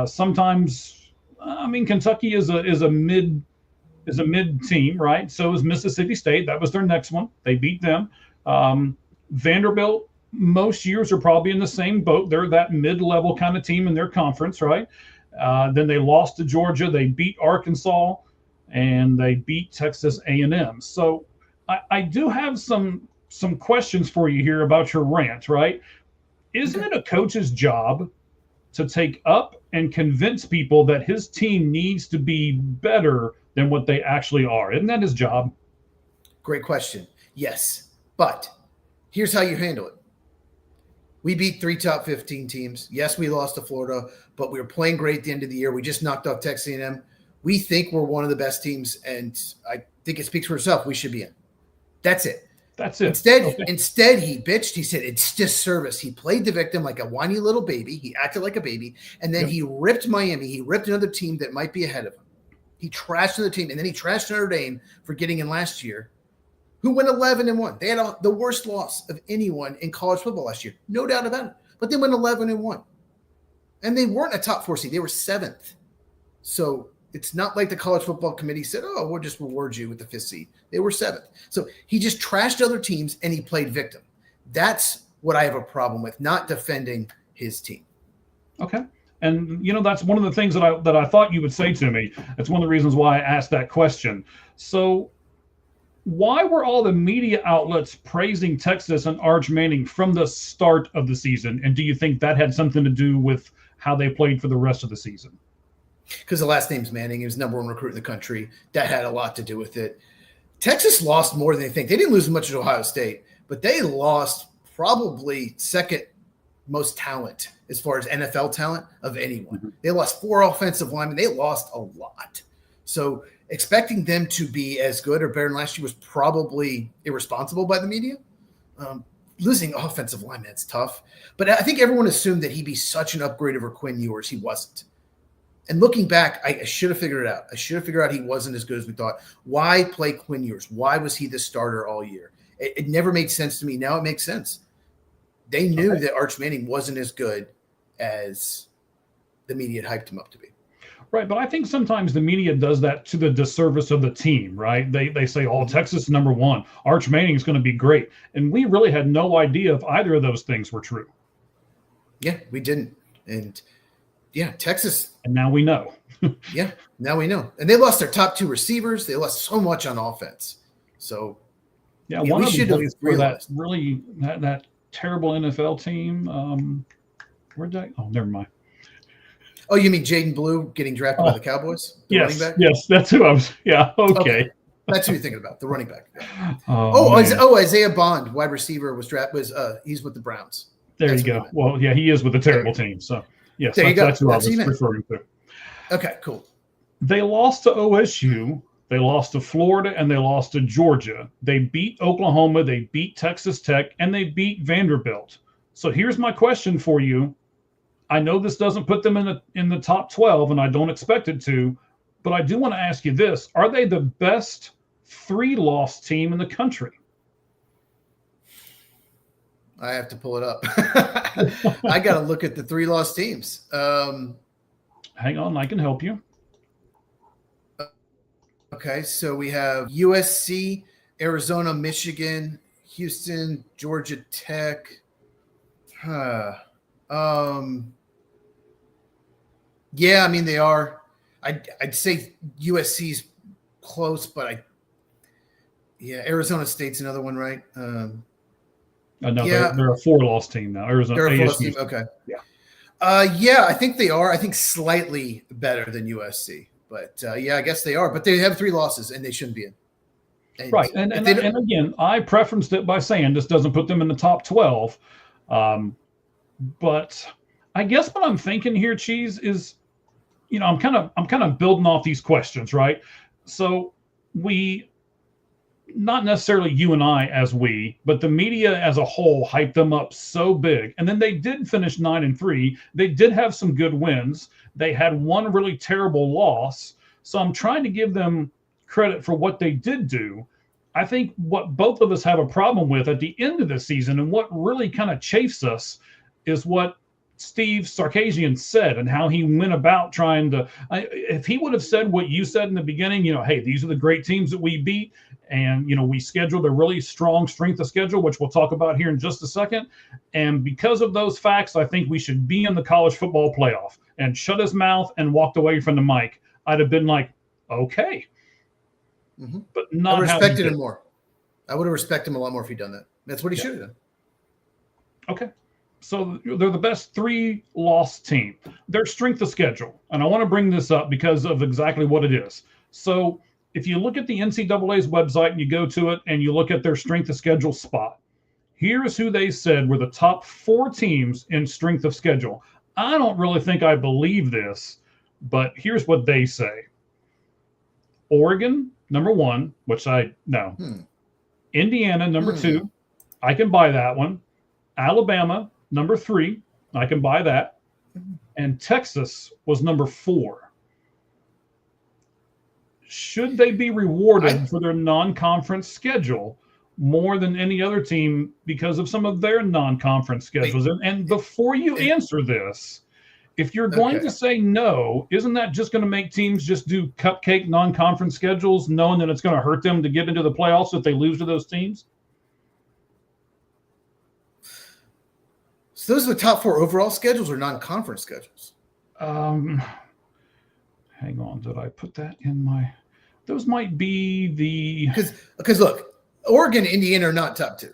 Sometimes, Kentucky is a mid team, right? So is Mississippi State. That was their next one. They beat them. Vanderbilt, most years are probably in the same boat. They're that mid-level kind of team in their conference, right? Then they lost to Georgia. They beat Arkansas, and they beat Texas A&M. So I do have some questions for you here about your rant, right? Isn't it a coach's job to take up and convince people that his team needs to be better than what they actually are? Isn't that his job? Great question. Yes, but here's how you handle it. We beat 3 top 15 teams. Yes, we lost to Florida, but we were playing great at the end of the year. We just knocked off Texas A&M. We think we're one of the best teams, and I think it speaks for itself. We should be in. That's it. That's it. Instead, he bitched. He said it's disservice. He played the victim like a whiny little baby. He acted like a baby, and then he ripped Miami. He ripped another team that might be ahead of him. He trashed another team, and then he trashed Notre Dame for getting in last year, who went 11-1. They had the worst loss of anyone in college football last year, no doubt about it. But they went 11-1, and they weren't a top 4 seed. They were 7th. So it's not like the college football committee said, "Oh, we'll just reward you with the 5th seed." They were 7th. So he just trashed other teams, and he played victim. That's what I have a problem with, not defending his team. Okay. And, that's one of the things that I thought you would say to me. That's one of the reasons why I asked that question. So why were all the media outlets praising Texas and Arch Manning from the start of the season? And do you think that had something to do with how they played for the rest of the season? Because the last name's Manning. He was number 1 recruit in the country. That had a lot to do with it. Texas lost more than they think. They didn't lose as much as Ohio State, but they lost probably second most talent as far as NFL talent of anyone. Mm-hmm. They lost 4 offensive linemen. They lost a lot. So expecting them to be as good or better than last year was probably irresponsible by the media. Losing offensive linemen, it's tough. But I think everyone assumed that he'd be such an upgrade over Quinn Ewers. He wasn't. And looking back, I should have figured it out. I should have figured out he wasn't as good as we thought. Why play Quinn Ewers? Why was he the starter all year? It never made sense to me. Now it makes sense. They knew that Arch Manning wasn't as good as the media had hyped him up to be. Right, but I think sometimes the media does that to the disservice of the team, right? They say, "Oh, Texas is number 1. Arch Manning is going to be great." And we really had no idea if either of those things were true. Yeah, we didn't. And yeah, Texas. And now we know. Yeah, now we know. And they lost their top 2 receivers. They lost so much on offense. So yeah, one of the plays for that terrible NFL team. Where'd that? Oh, never mind. Oh, you mean Jaden Blue getting drafted by the Cowboys? The running back? Yes, that's who I was. Yeah, okay. That's who you're thinking about, the running back. Oh, Isaiah Bond, wide receiver, was drafted. He's with the Browns. There That's you what I go. meant. Well, yeah, he is with a terrible team. So, yes, There you go. that's who I That's what was you meant. referring to. Okay, cool. They lost to OSU, they lost to Florida, and they lost to Georgia. They beat Oklahoma, they beat Texas Tech, and they beat Vanderbilt. So here's my question for you. I know this doesn't put them in the top 12, and I don't expect it to, but I do want to ask you this. Are they the best 3-loss team in the country? I have to pull it up. I got to look at the 3-loss teams. Hang on, I can help you. Okay, so we have USC, Arizona, Michigan, Houston, Georgia Tech. Yeah, I mean they are. I'd say USC's close, but Arizona State's another one, right? No, Yeah. they're a 4-loss team now. Arizona. They're a 4-loss ASU. team. Okay. Yeah. Yeah, I think they are. I think slightly better than USC, but I guess they are. But they have 3 losses, and they shouldn't be in. Right, and again, I preferenced it by saying this doesn't put them in the top 12. But I guess what I'm thinking here, Cheese, is, I'm kind of building off these questions, right? So we, not necessarily you and I but the media as a whole hyped them up so big. And then they did finish 9-3. They did have some good wins. They had one really terrible loss. So I'm trying to give them credit for what they did do. I think what both of us have a problem with at the end of the season, and what really kind of chafes us, is what Steve Sarkisian said and how he went about trying to. If he would have said what you said in the beginning, hey, these are the great teams that we beat, and we scheduled a really strong strength of schedule, which we'll talk about here in just a second. And because of those facts, I think we should be in the college football playoff. And shut his mouth and walked away from the mic, I'd have been like, okay. Mm-hmm. But not. I respected him more. I would have respected him a lot more if he'd done that. That's what he should have done. Okay. So they're the best 3-loss team. Their strength of schedule, and I want to bring this up because of exactly what it is. So if you look at the NCAA's website and you go to it and you look at their strength of schedule spot, here's who they said were the top 4 teams in strength of schedule. I don't really think I believe this, but here's what they say. Oregon, number 1, which I know. Indiana, number 2. I can buy that one. Alabama, number 3. I can buy that. And Texas was number 4. Should they be rewarded for their non-conference schedule more than any other team because of some of their non-conference schedules? And before you answer this, if you're going to say no, isn't that just going to make teams just do cupcake non-conference schedules, knowing that it's going to hurt them to get into the playoffs if they lose to those teams? So those are the top 4 overall schedules or non-conference schedules? Hang on. Did I put that in my? Those might be the. Because look, Oregon and Indiana are not top 2.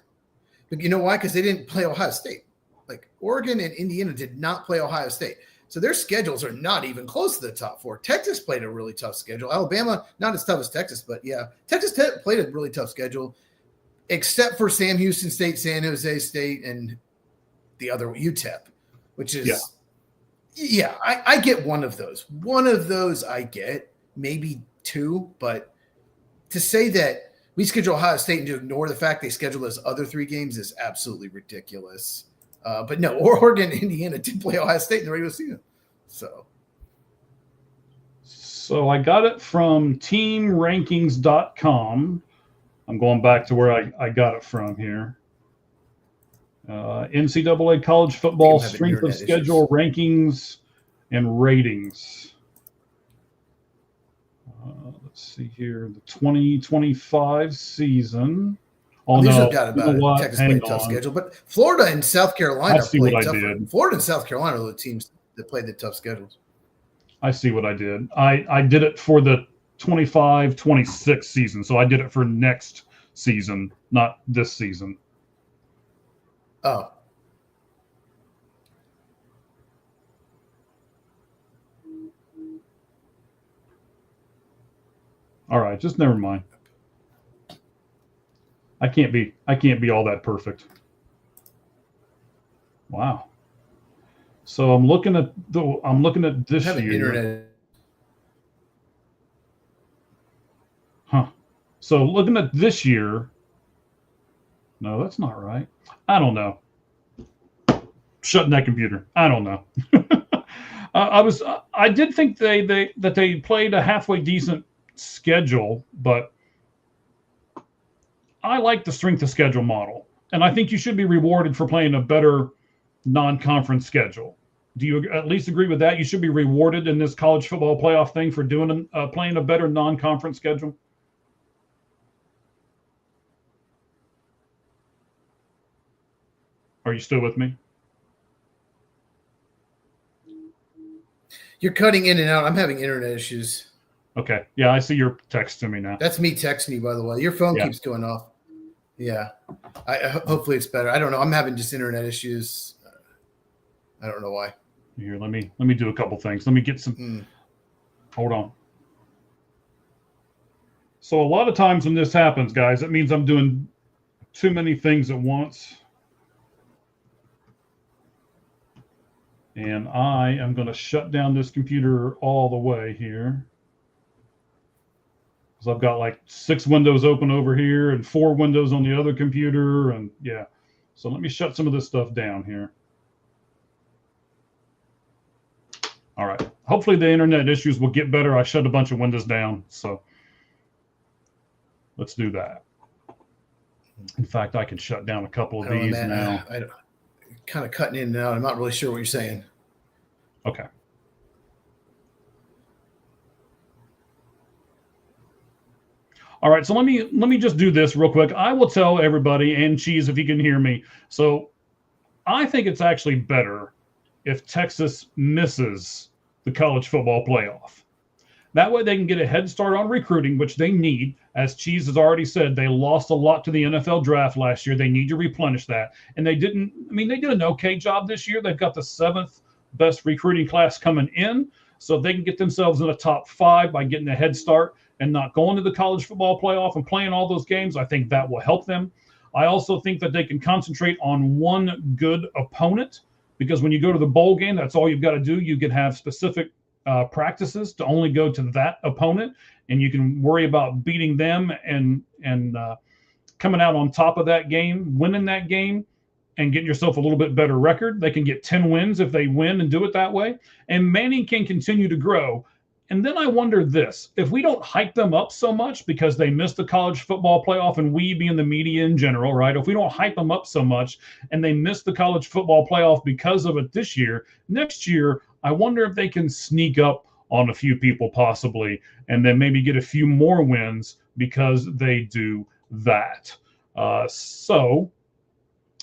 But you know why? Because they didn't play Ohio State. Like Oregon and Indiana did not play Ohio State. So their schedules are not even close to the top 4. Texas played a really tough schedule. Alabama, not as tough as Texas, but yeah. Texas played a really tough schedule, except for Sam Houston State, San Jose State, and the other UTEP, which is, I get one of those. One of those I get, maybe 2. But to say that we schedule Ohio State and to ignore the fact they schedule those other 3 games is absolutely ridiculous. But no, Oregon and Indiana did play Ohio State in the regular season. So I got it from teamrankings.com. I'm going back to where I got it from here. NCAA college football strength of schedule rankings and ratings. Let's see here. The 2025 season. There's no doubt about it. Texas played a tough schedule, but Florida and South Carolina played tough. Florida and South Carolina are the teams that played the tough schedules. I see what I did. I did it for the 25-26 season, so I did it for next season, not this season. Oh. All right, just never mind. I can't be all that perfect. Wow. So I'm looking at this Having year. internet. Huh. So looking at this year. No, that's not right. I don't know. Shutting that computer. I don't know. I did think they played a halfway decent schedule, but I like the strength of schedule model, and I think you should be rewarded for playing a better non-conference schedule. Do you at least agree with that? You should be rewarded in this college football playoff thing for playing a better non-conference schedule. Are you still with me? You're cutting in and out. I'm having internet issues. Okay. Yeah, I see your text to me now. That's me texting you, by the way. Your phone keeps going off. Yeah. Hopefully it's better. I don't know. I'm having just internet issues. I don't know why. Here, let me do a couple things. Let me get some. Hold on. So a lot of times when this happens, guys, it means I'm doing too many things at once. And I am going to shut down this computer all the way here. Because I've got like 6 windows open over here and 4 windows on the other computer. And yeah, so let me shut some of this stuff down here. All right. Hopefully the internet issues will get better. I shut a bunch of windows down. So let's do that. In fact, I can shut down a couple of these now. Kind of cutting in and out. I'm not really sure what you're saying. Okay. All right, so let me just do this real quick. I will tell everybody, and Cheese, if you can hear me. So I think it's actually better if Texas misses the college football playoff. That way they can get a head start on recruiting, which they need. As Cheese has already said, they lost a lot to the NFL draft last year. They need to replenish that. And they did an okay job this year. They've got the 7th best recruiting class coming in. So if they can get themselves in the top 5 by getting a head start and not going to the college football playoff and playing all those games, I think that will help them. I also think that they can concentrate on one good opponent, because when you go to the bowl game, that's all you've got to do. You can have specific practices to only go to that opponent, and you can worry about beating them and coming out on top of that game, winning that game, and getting yourself a little bit better record. They can get 10 wins if they win and do it that way. And Manning can continue to grow. And then I wonder this, if we don't hype them up so much because they missed the college football playoff, and we being the media in general, right? If we don't hype them up so much and they missed the college football playoff because of it this year, next year, I wonder if they can sneak up on a few people possibly, and then maybe get a few more wins because they do that. So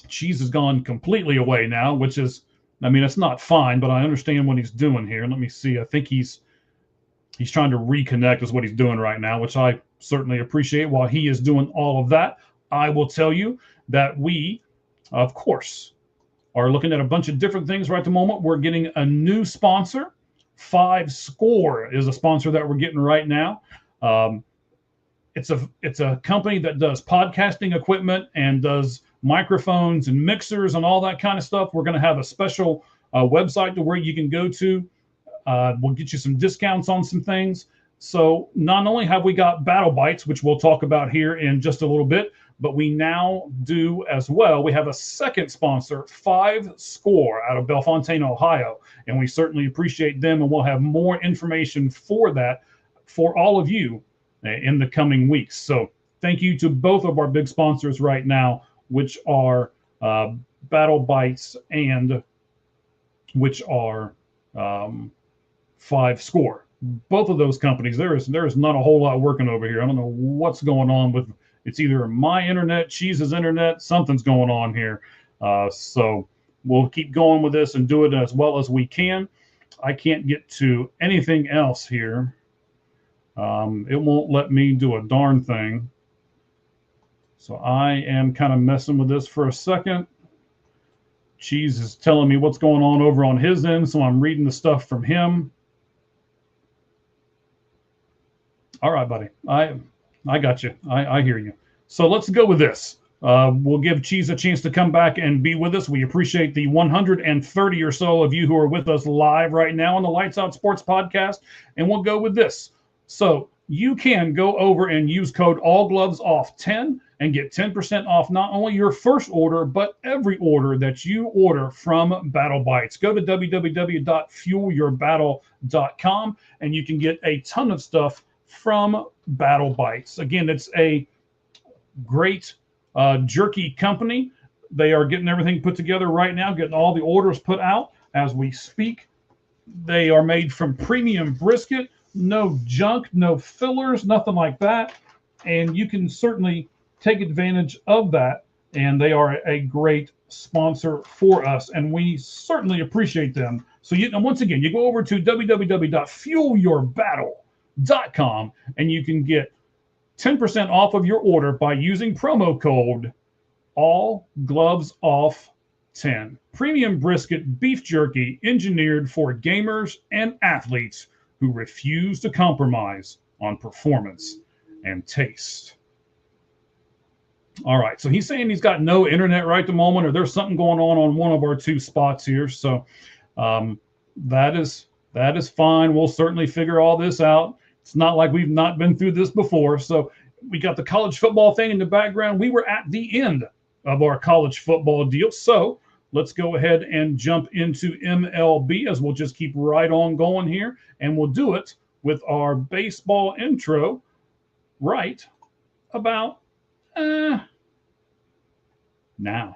Cheese has gone completely away now, which is, it's not fine, but I understand what he's doing here. Let me see. I think he's trying to reconnect is what he's doing right now, which I certainly appreciate. While he is doing all of that, I will tell you that we, of course, are looking at a bunch of different things right at the moment. We're getting a new sponsor. 5 Score is a sponsor that we're getting right now. It's a company that does podcasting equipment and does microphones and mixers and all that kind of stuff. We're going to have a special website to where you can go to. We'll get you some discounts on some things. So not only have we got Battle Bites, which we'll talk about here in just a little bit, but we now do as well. We have a second sponsor, 5 Score, out of Bellefontaine, Ohio. And we certainly appreciate them. And we'll have more information for that for all of you in the coming weeks. So thank you to both of our big sponsors right now, which are Battle Bites and which are 5 Score. Both of those companies, there is not a whole lot working over here. I don't know what's going on with, it's either my internet, Cheese's internet, something's going on here. So we'll keep going with this and do it as well as we can. I can't get to anything else here. It won't let me do a darn thing. So I am kind of messing with this for a second. Cheese is telling me what's going on over on his end, so I'm reading the stuff from him. All right, buddy. I got you. I hear you. So let's go with this. We'll give Cheese a chance to come back and be with us. We appreciate the 130 or so of you who are with us live right now on the Lights Out Sports podcast. And we'll go with this. So you can go over and use code AllGlovesOff10 and get 10% off not only your first order, but every order that you order from Battle Bites. Go to www.fuelyourbattle.com and you can get a ton of stuff from Battle Bites. Again, it's a great jerky company. They are getting everything put together right now, getting all the orders put out as we speak. They are made from premium brisket, no junk, no fillers, nothing like that. And you can certainly take advantage of that. And they are a great sponsor for us, and we certainly appreciate them. So and once again, you go over to www.fuelyourbattle.com and you can get 10% off of your order by using promo code AllGlovesOff10. Premium brisket beef jerky engineered for gamers and athletes who refuse to compromise on performance and taste. All right, so he's saying he's got no internet right at the moment, or there's something going on one of our two spots here. So that is fine. We'll certainly figure all this out. It's not like we've not been through this before. So we got the college football thing in the background. We were at the end of our college football deal. So let's go ahead and jump into MLB, as we'll just keep right on going here. And we'll do it with our baseball intro right about now.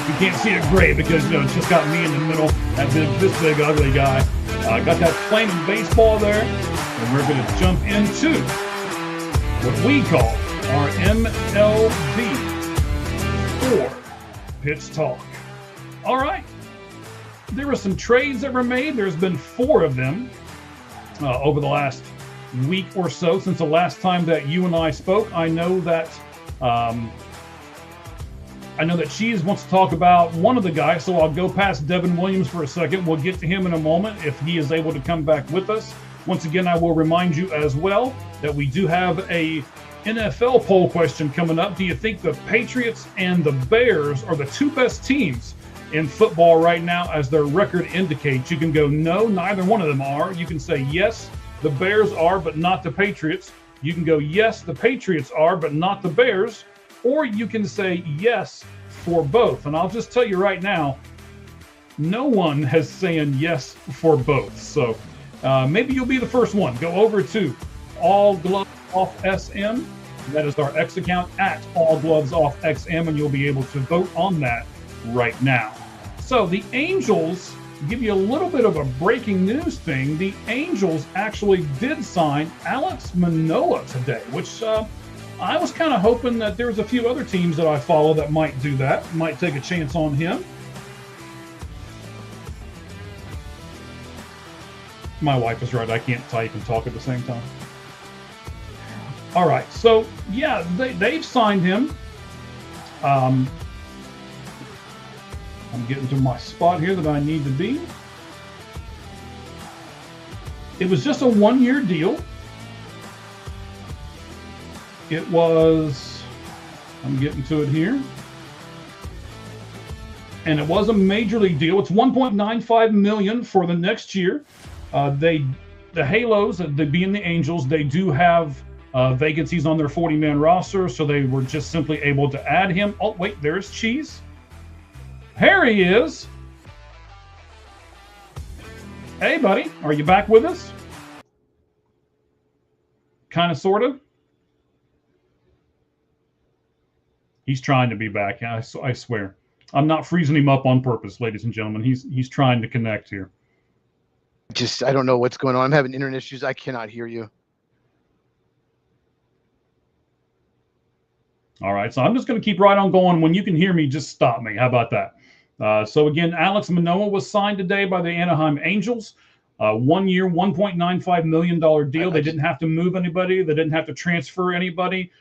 You can't see it great because it's just got me in the middle. This big ugly guy. Got that flaming baseball there, and we're going to jump into what we call our MLB 4 Pitch Talk. All right. There were some trades that were made. There's been 4 of them over the last week or so since the last time that you and I spoke. I know that Cheese wants to talk about one of the guys, so I'll go past Devin Williams for a second. We'll get to him in a moment if he is able to come back with us. Once again, I will remind you as well that we do have a NFL poll question coming up. Do you think the Patriots and the Bears are the 2 best teams in football right now as their record indicates? You can go, no, neither one of them are. You can say, yes, the Bears are, but not the Patriots. You can go, yes, the Patriots are, but not the Bears. Or you can say yes for both. And I'll just tell you right now, no one has saying yes for both. So maybe you'll be the first one. Go over to All Gloves Off SM. That is our X account at All Gloves Off XM, and you'll be able to vote on that right now. So the Angels, give you a little bit of a breaking news thing. The Angels actually did sign Alex Manoah today, which I was kind of hoping that there's a few other teams that I follow that might do that, might take a chance on him. My wife is right. I can't type and talk at the same time. All right. So, yeah, they've signed him. I'm getting to my spot here that I need to be. It was just a 1-year deal. It was, I'm getting to it here. And it was a major league deal. It's $1.95 million for the next year. The Halos, they being the Angels, they do have vacancies on their 40-man roster, so they were just simply able to add him. Oh, wait, there's Cheese. Here he is. Hey, buddy, are you back with us? Kind of, sort of. He's trying to be back. I swear. I'm not freezing him up on purpose, ladies and gentlemen. He's trying to connect here. I don't know what's going on. I'm having internet issues. I cannot hear you. All right. So I'm just going to keep right on going. When you can hear me, just stop me. How about that? So again, Alex Manoah was signed today by the Anaheim Angels. 1 year, $1.95 million deal. They didn't have to move anybody. They didn't have to transfer anybody.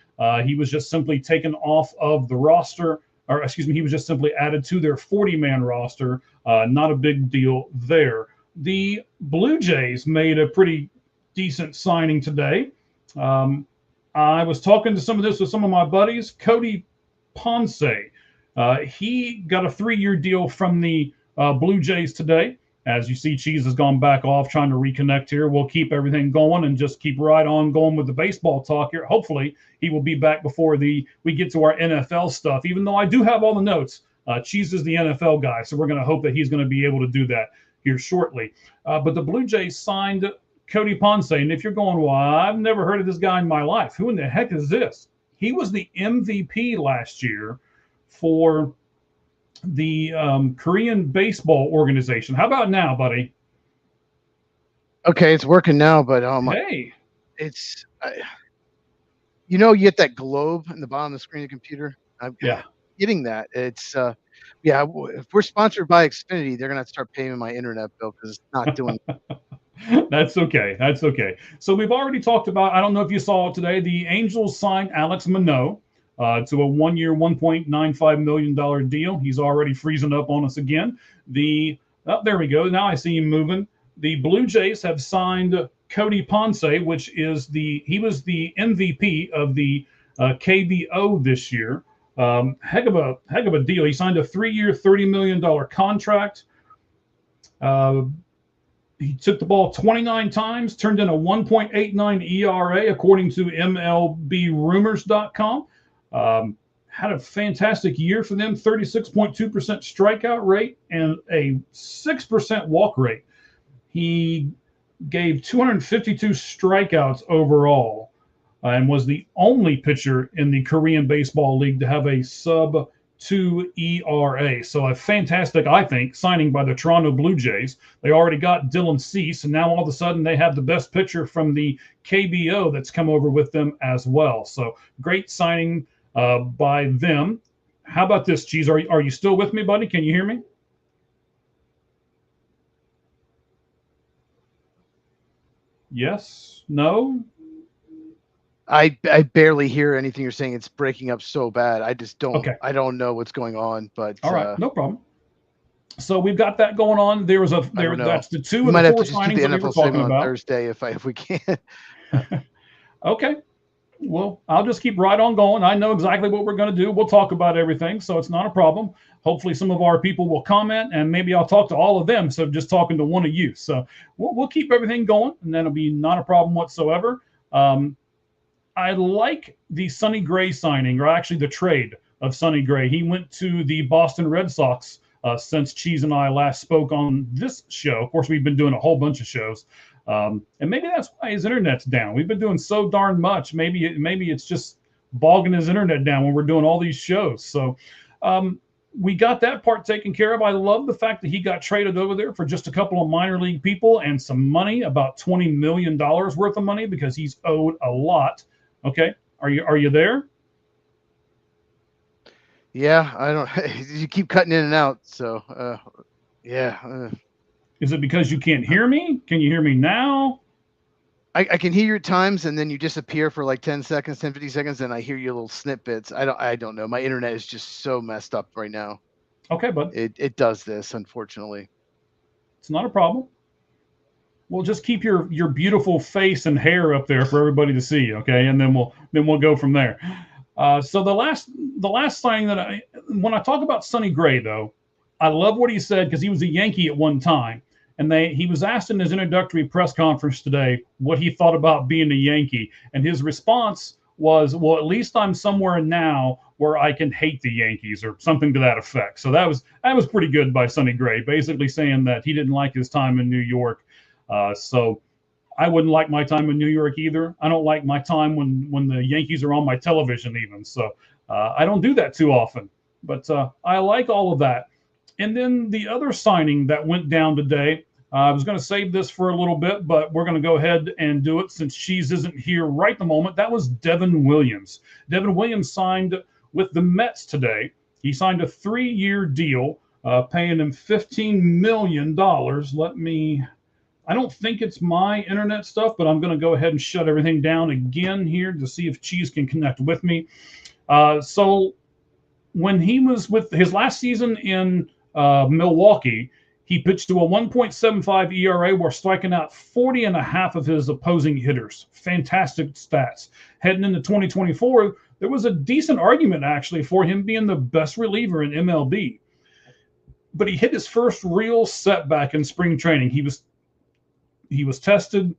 He was just simply taken off of the roster, or excuse me, he was just simply added to their 40-man roster. Not a big deal there. The Blue Jays made a pretty decent signing today. I was talking to some of this with some of my buddies. Cody Ponce, he got a 3-year deal from the Blue Jays today. As you see, Cheese has gone back off trying to reconnect here. We'll keep everything going and just keep right on going with the baseball talk here. Hopefully, he will be back before we get to our NFL stuff, even though I do have all the notes. Cheese is the NFL guy, so we're going to hope that he's going to be able to do that here shortly. But the Blue Jays signed Cody Ponce, and if you're going, well, I've never heard of this guy in my life. Who in the heck is this? He was the MVP last year for the Korean baseball organization. How about now, buddy? Okay, it's working now, but hey, it's you get that globe in the bottom of the screen of the computer. I'm getting that. It's if we're sponsored by Xfinity, they're gonna have to start paying my internet bill because it's not doing. That's okay. That's okay. So we've already talked about. I don't know if you saw it today. The Angels signed Alex Manoah to a 1-year, $1.95 million deal. He's already freezing up on us again. There we go. Now I see him moving. The Blue Jays have signed Cody Ponce, which is he was the MVP of the KBO this year. Heck of a deal. He signed a 3-year, $30 million contract. He took the ball 29 times, turned in a 1.89 ERA, according to MLBRumors.com. Had a fantastic year for them, 36.2% strikeout rate and a 6% walk rate. He gave 252 strikeouts overall and was the only pitcher in the Korean Baseball League to have a sub-2 ERA. So a fantastic, I think, signing by the Toronto Blue Jays. They already got Dylan Cease, and now all of a sudden they have the best pitcher from the KBO that's come over with them as well. So great signing by them. How about this, Cheese? Are you still with me, buddy? Can you hear me? Yes? No? I barely hear anything you're saying. It's breaking up so bad. I just don't. Okay. I don't know what's going on. But all right, no problem. So we've got that going on. That's the two of the 4 signings that we were talking about. Thursday if we can. Okay. Well, I'll just keep right on going. I know exactly what we're going to do. We'll talk about everything, so it's not a problem. Hopefully some of our people will comment, and maybe I'll talk to all of them, so just talking to one of you. So we'll keep everything going, and that'll be not a problem whatsoever. I like the Sonny Gray signing, or actually the trade of Sonny Gray. He went to the Boston Red Sox since Cheese and I last spoke on this show. Of course, we've been doing a whole bunch of shows. And maybe that's why his internet's down. We've been doing so darn much. Maybe it's just bogging his internet down when we're doing all these shows. So we got that part taken care of. I love the fact that he got traded over there for just a couple of minor league people and some money, about $20 million worth of money, because he's owed a lot. Okay. Are you there? Yeah, I don't. You keep cutting in and out. So, yeah. Is it because you can't hear me? Can you hear me now? I can hear you at times, and then you disappear for like 10 seconds, 10, 50 seconds, and I hear your little snippets. I don't know. My internet is just so messed up right now. Okay, bud. It does this, unfortunately. It's not a problem. We'll just keep your beautiful face and hair up there for everybody to see, okay? And then we'll go from there. So the last signing when I talk about Sonny Gray, though, I love what he said, because he was a Yankee at one time. And he was asked in his introductory press conference today what he thought about being a Yankee. And his response was, well, at least I'm somewhere now where I can hate the Yankees, or something to that effect. So that was pretty good by Sonny Gray, basically saying that he didn't like his time in New York. So I wouldn't like my time in New York either. I don't like my time when the Yankees are on my television even. So I don't do that too often. But I like all of that. And then the other signing that went down today, I was going to save this for a little bit, but we're going to go ahead and do it since Cheese isn't here right the moment. That was Devin Williams. Devin Williams signed with the Mets today. He signed a 3-year deal, paying him $15 million. Let me I don't think it's my internet stuff, but I'm going to go ahead and shut everything down again here to see if Cheese can connect with me. So when he was with his last season in Milwaukee, he pitched to a 1.75 ERA while striking out 40 and a half of his opposing hitters. Fantastic stats. Heading into 2024, there was a decent argument actually for him being the best reliever in MLB. But he hit his first real setback in spring training. He was tested,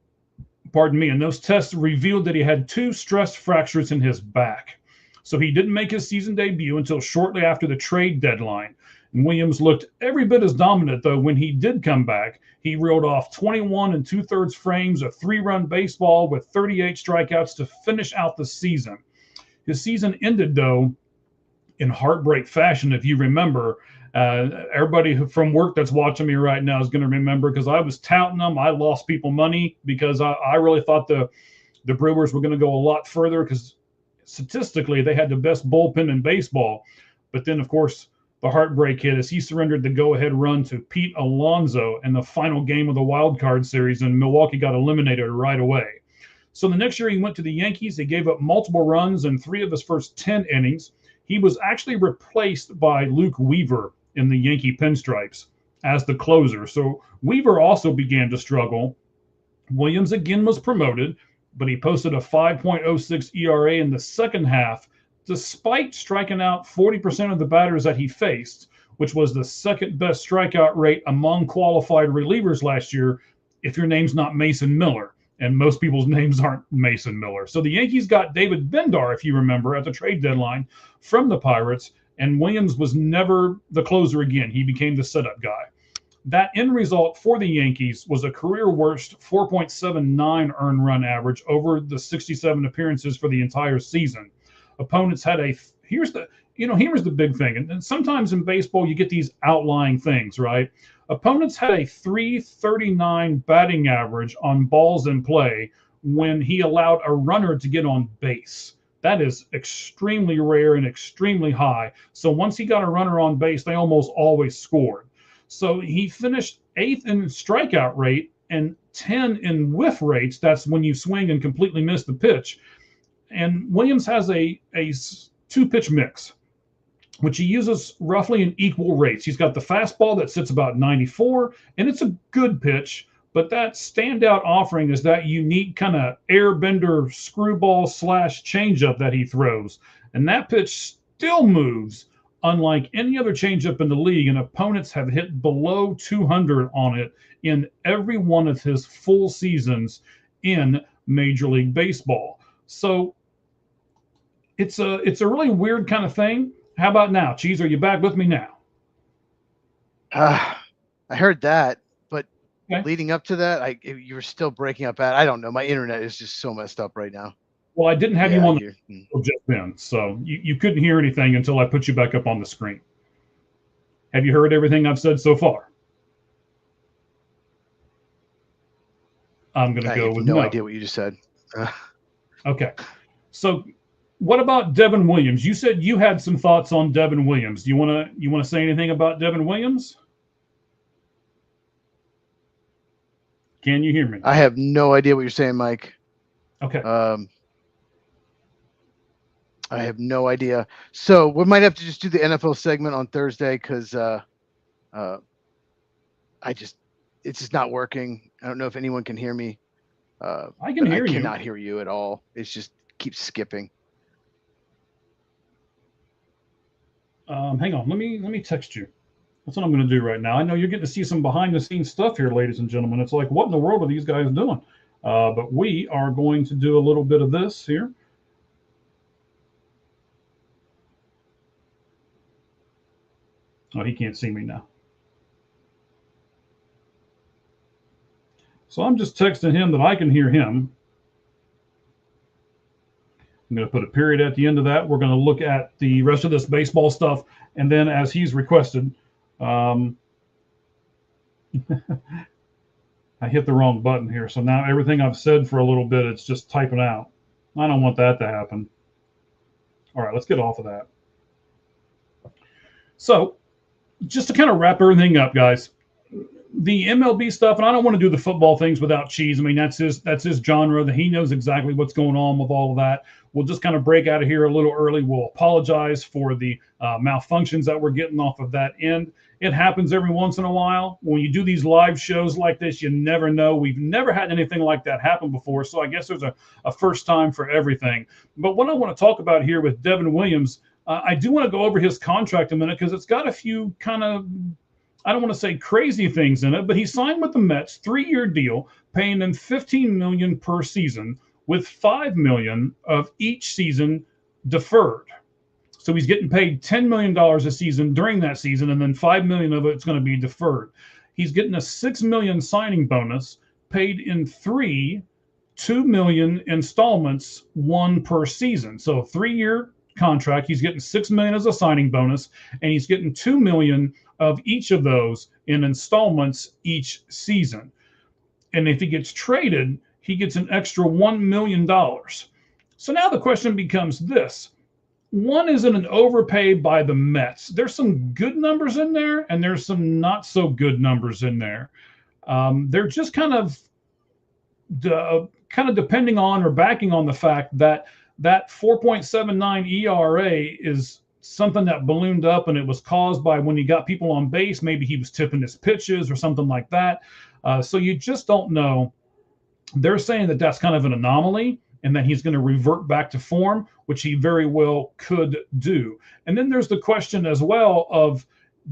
and those tests revealed that he had 2 stress fractures in his back. So he didn't make his season debut until shortly after the trade deadline. Williams looked every bit as dominant, though, when he did come back. He reeled off 21 2/3 frames, a 3-run baseball with 38 strikeouts to finish out the season. His season ended, though, in heartbreak fashion, if you remember. Everybody from work that's watching me right now is going to remember, because I was touting them. I lost people money because I really thought the Brewers were going to go a lot further, because statistically they had the best bullpen in baseball. But then, of course, the heartbreak hit as he surrendered the go-ahead run to Pete Alonso in the final game of the wild card series, and Milwaukee got eliminated right away. So the next year he went to the Yankees. He gave up multiple runs in 3 of his first 10 innings. He was actually replaced by Luke Weaver in the Yankee pinstripes as the closer. So Weaver also began to struggle. Williams again was promoted, but he posted a 5.06 ERA in the second half, despite striking out 40% of the batters that he faced, which was the second best strikeout rate among qualified relievers last year, if your name's not Mason Miller. And most people's names aren't Mason Miller. So the Yankees got David Bendar, if you remember, at the trade deadline from the Pirates, and Williams was never the closer again. He became the setup guy. That end result for the Yankees was a career worst 4.79 earned run average over the 67 appearances for the entire season. Opponents had here's the big thing. And sometimes in baseball, you get these outlying things, right? Opponents had a 339 batting average on balls in play when he allowed a runner to get on base. That is extremely rare and extremely high. So once he got a runner on base, they almost always scored. So he finished 8th in strikeout rate and 10 in whiff rates. That's when you swing and completely miss the pitch. And Williams has a 2-pitch mix, which he uses roughly in equal rates. He's got the fastball that sits about 94, and it's a good pitch, but that standout offering is that unique kind of airbender screwball / changeup that he throws. And that pitch still moves, unlike any other changeup in the league, and opponents have hit below 200 on it in every one of his full seasons in Major League Baseball. So it's a really weird kind of thing. How about now? Cheese, are you back with me now? I heard that, but Okay. leading up to that, you were still breaking up. I don't know. My internet is just so messed up right now. Well, I didn't have you on here. just then, so you couldn't hear anything until I put you back up on the screen. Have you heard everything I've said so far? I'm going to go with no idea what you just said. Okay. So what about Devin Williams? You said you had some thoughts on Devin Williams. Do you want to say anything about Devin Williams? Can you hear me? I have no idea what you're saying, Mike. Okay. I have no idea. So we might have to just do the NFL segment on Thursday, because it's just not working. I don't know if anyone can hear me. I can hear you. I cannot hear you at all. It's just keeps skipping. Hang on. Let me text you. That's what I'm going to do right now. I know you're getting to see some behind the scenes stuff here, ladies and gentlemen. It's like, what in the world are these guys doing? But we are going to do a little bit of this here. Oh, he can't see me now. So I'm just texting him that I can hear him. I'm going to put a period at the end of that. We're going to look at the rest of this baseball stuff. And then as he's requested, I hit the wrong button here. So now everything I've said for a little bit, it's just typing out. I don't want that to happen. All right, let's get off of that. So just to kind of wrap everything up, guys, the MLB stuff, and I don't want to do the football things without Cheese. I mean, that's his genre. That he knows exactly what's going on with all of that. We'll just kind of break out of here a little early. We'll apologize for the malfunctions that we're getting off of that end. It happens every once in a while. When you do these live shows like this, you never know. We've never had anything like that happen before, so I guess there's a first time for everything. But what I want to talk about here with Devin Williams, I do want to go over his contract a minute because it's got a few kind of, I don't want to say crazy things in it, but he signed with the Mets, 3-year deal, paying them $15 million per season, with $5 million of each season deferred. So he's getting paid $10 million a season during that season, and then $5 million of it's going to be deferred. He's getting a $6 million signing bonus paid in 3 $2 million installments, 1 per season. So a 3-year contract, he's getting $6 million as a signing bonus, and he's getting $2 million of each of those in installments each season. And if he gets traded, he gets an extra $1 million. So now the question becomes this. One, is it an overpay by the Mets? There's some good numbers in there, and there's some not so good numbers in there. They're just kind of depending on or backing on the fact that that 4.79 ERA is something that ballooned up, and it was caused by when he got people on base. Maybe he was tipping his pitches or something like that. So you just don't know. They're saying that that's kind of an anomaly and that he's going to revert back to form, which he very well could do. And then there's the question as well of,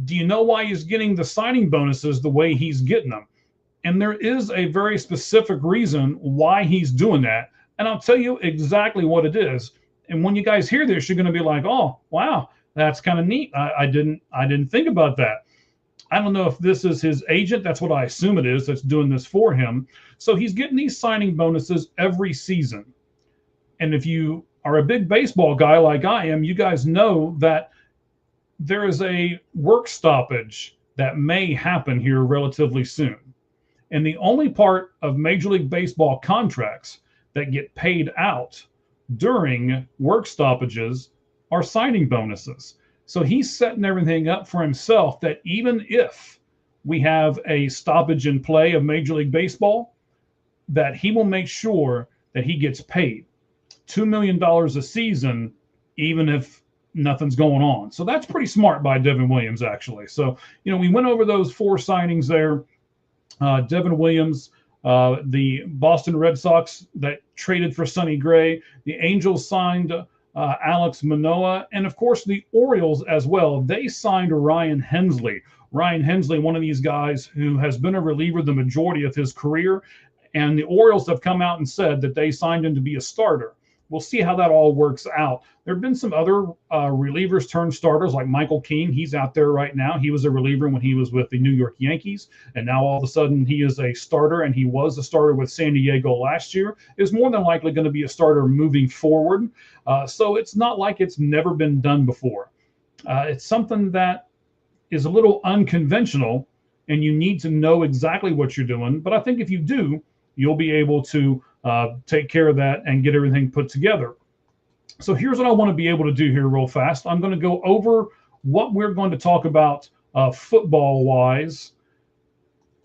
do you know why he's getting the signing bonuses the way he's getting them? And there is a very specific reason why he's doing that. And I'll tell you exactly what it is. And when you guys hear this, you're going to be like, oh, wow, that's kind of neat. I didn't think about that. I don't know if this is his agent. That's what I assume it is that's doing this for him. So he's getting these signing bonuses every season. And if you are a big baseball guy like I am, you guys know that there is a work stoppage that may happen here relatively soon. And the only part of Major League Baseball contracts that get paid out during work stoppages are signing bonuses. So he's setting everything up for himself that even if we have a stoppage in play of Major League Baseball, that he will make sure that he gets paid $2 million a season, even if nothing's going on. So that's pretty smart by Devin Williams, actually. So, we went over those 4 signings there. Devin Williams, the Boston Red Sox that traded for Sonny Gray, the Angels signed Alex Manoah, and of course the Orioles as well. They signed Ryan Hensley. Ryan Hensley, one of these guys who has been a reliever the majority of his career, and the Orioles have come out and said that they signed him to be a starter. We'll see how that all works out. There have been some other relievers turned starters like Michael King. He's out there right now. He was a reliever when he was with the New York Yankees, and now all of a sudden he is a starter, and he was a starter with San Diego last year, is more than likely going to be a starter moving forward. So it's not like it's never been done before. It's something that is a little unconventional, and you need to know exactly what you're doing. But I think if you do, you'll be able to take care of that and get everything put together. So here's what I want to be able to do here real fast. I'm going to go over what we're going to talk about football-wise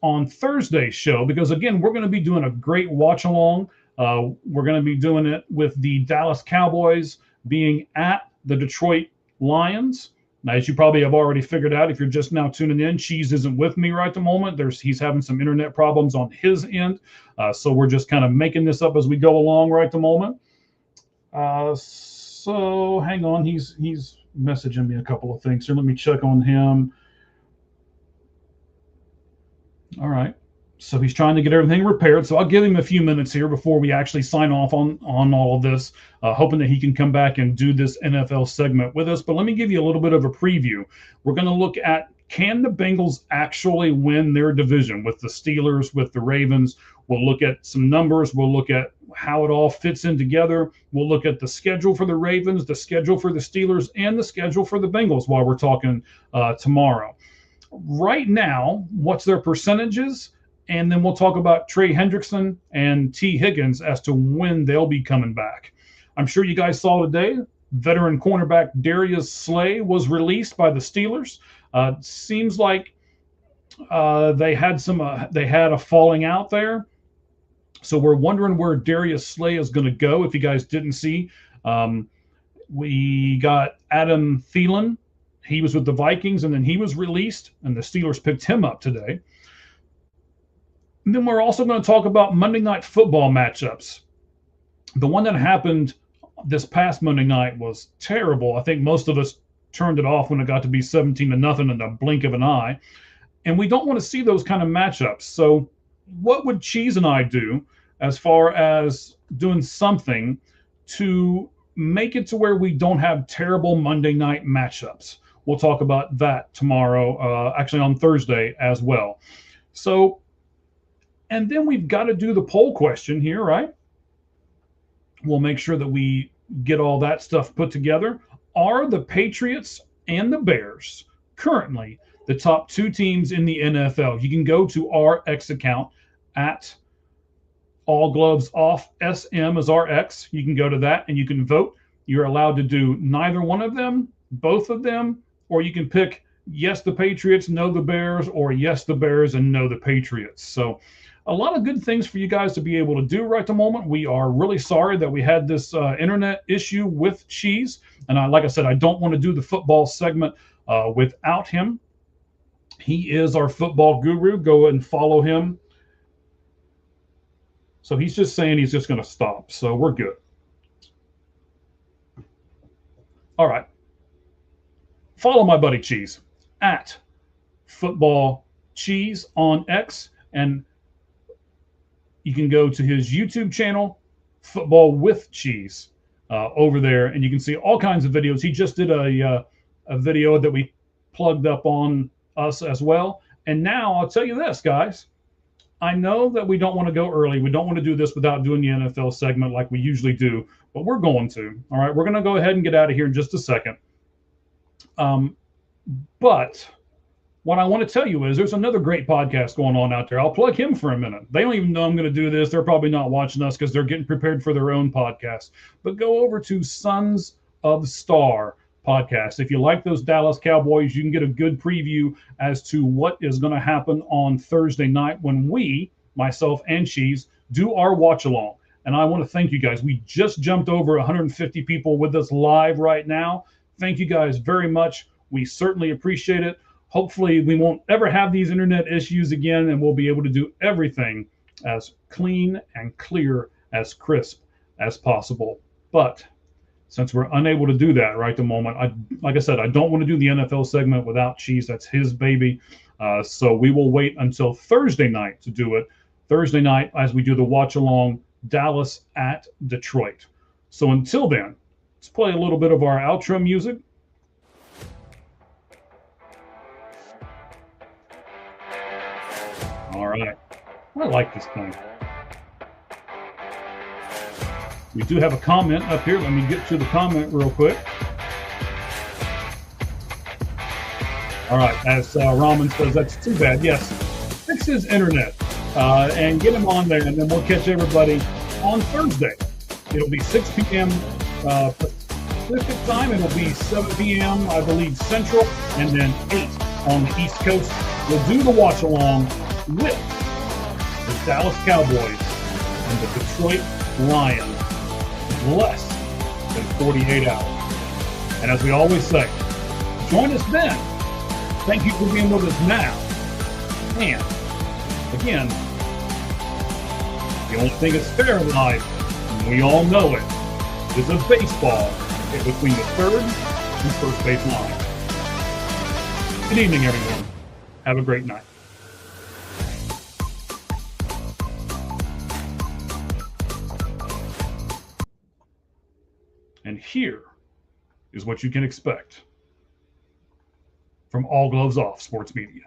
on Thursday's show, because, again, we're going to be doing a great watch-along. We're going to be doing it with the Dallas Cowboys being at the Detroit Lions. Now, as you probably have already figured out, if you're just now tuning in, Cheese isn't with me right at the moment. He's having some internet problems on his end. So we're just kind of making this up as we go along right at the moment. So hang on. He's messaging me a couple of things here. Let me check on him. All right. So he's trying to get everything repaired. So I'll give him a few minutes here before we actually sign off on all of this, hoping that he can come back and do this NFL segment with us. But let me give you a little bit of a preview. We're going to look at, can the Bengals actually win their division with the Steelers, with the Ravens? We'll look at some numbers. We'll look at how it all fits in together. We'll look at the schedule for the Ravens, the schedule for the Steelers, and the schedule for the Bengals while we're talking tomorrow. Right now, what's their percentages? And then we'll talk about Trey Hendrickson and T. Higgins as to when they'll be coming back. I'm sure you guys saw today, veteran cornerback Darius Slay was released by the Steelers. Seems like They had a falling out there. So we're wondering where Darius Slay is going to go. If you guys didn't see, we got Adam Thielen. He was with the Vikings, and then he was released, and the Steelers picked him up today. And then we're also going to talk about Monday Night Football matchups. The one that happened this past Monday night was terrible. I think most of us turned it off when it got to be 17-0 in the blink of an eye. And we don't want to see those kind of matchups. So what would Cheese and I do as far as doing something to make it to where we don't have terrible Monday night matchups? We'll talk about that tomorrow, actually on Thursday as well. So, and then we've got to do the poll question here, right? We'll make sure that we get all that stuff put together. Are the Patriots and the Bears currently the top two teams in the NFL? You can go to our X account at All Gloves Off SM as our X. You can go to that and you can vote. You're allowed to do neither one of them, both of them, or you can pick yes, the Patriots, no, the Bears, or yes, the Bears and no, the Patriots. So a lot of good things for you guys to be able to do right at the moment. We are really sorry that we had this internet issue with Cheese. And like I said, I don't want to do the football segment without him. He is our football guru. Go and follow him. So he's just saying he's just going to stop. So we're good. All right. Follow my buddy Cheese at Football Cheese on X. And you can go to his YouTube channel, Football with Cheese, over there. And you can see all kinds of videos. He just did a video that we plugged up on us as well. And now I'll tell you this, guys. I know that we don't want to go early. We don't want to do this without doing the NFL segment like we usually do, but we're going to. All right, we're going to go ahead and get out of here in just a second. But what I want to tell you is there's another great podcast going on out there. I'll plug him for a minute. They don't even know I'm going to do this. They're probably not watching us because they're getting prepared for their own podcast. But go over to Sons of Star podcast. If you like those Dallas Cowboys, you can get a good preview as to what is going to happen on Thursday night when we, myself and Cheese, do our watch along. And I want to thank you guys. We just jumped over 150 people with us live right now. Thank you guys very much. We certainly appreciate it. Hopefully we won't ever have these internet issues again, and we'll be able to do everything as clean and clear, as crisp as possible. But since we're unable to do that right at the moment, like I said, I don't want to do the NFL segment without Cheese. That's his baby. So we will wait until Thursday night to do it. Thursday night as we do the watch along, Dallas at Detroit. So until then, let's play a little bit of our outro music. All right. I like this thing. We do have a comment up here. Let me get to the comment real quick. All right. As Ramen says, that's too bad. Yes. Fix his internet and get him on there, and then we'll catch everybody on Thursday. It'll be 6 p.m. Pacific time. It'll be 7 p.m., I believe, Central, and then 8 on the East Coast. We'll do the watch along with the Dallas Cowboys and the Detroit Lions in less than 48 hours. And as we always say, join us then. Thank you for being with us now. And again, the only thing that's fair in life, and we all know it, is a baseball hit between the third and first base line. Good evening, everyone. Have a great night. And here is what you can expect from All Gloves Off Sports Media.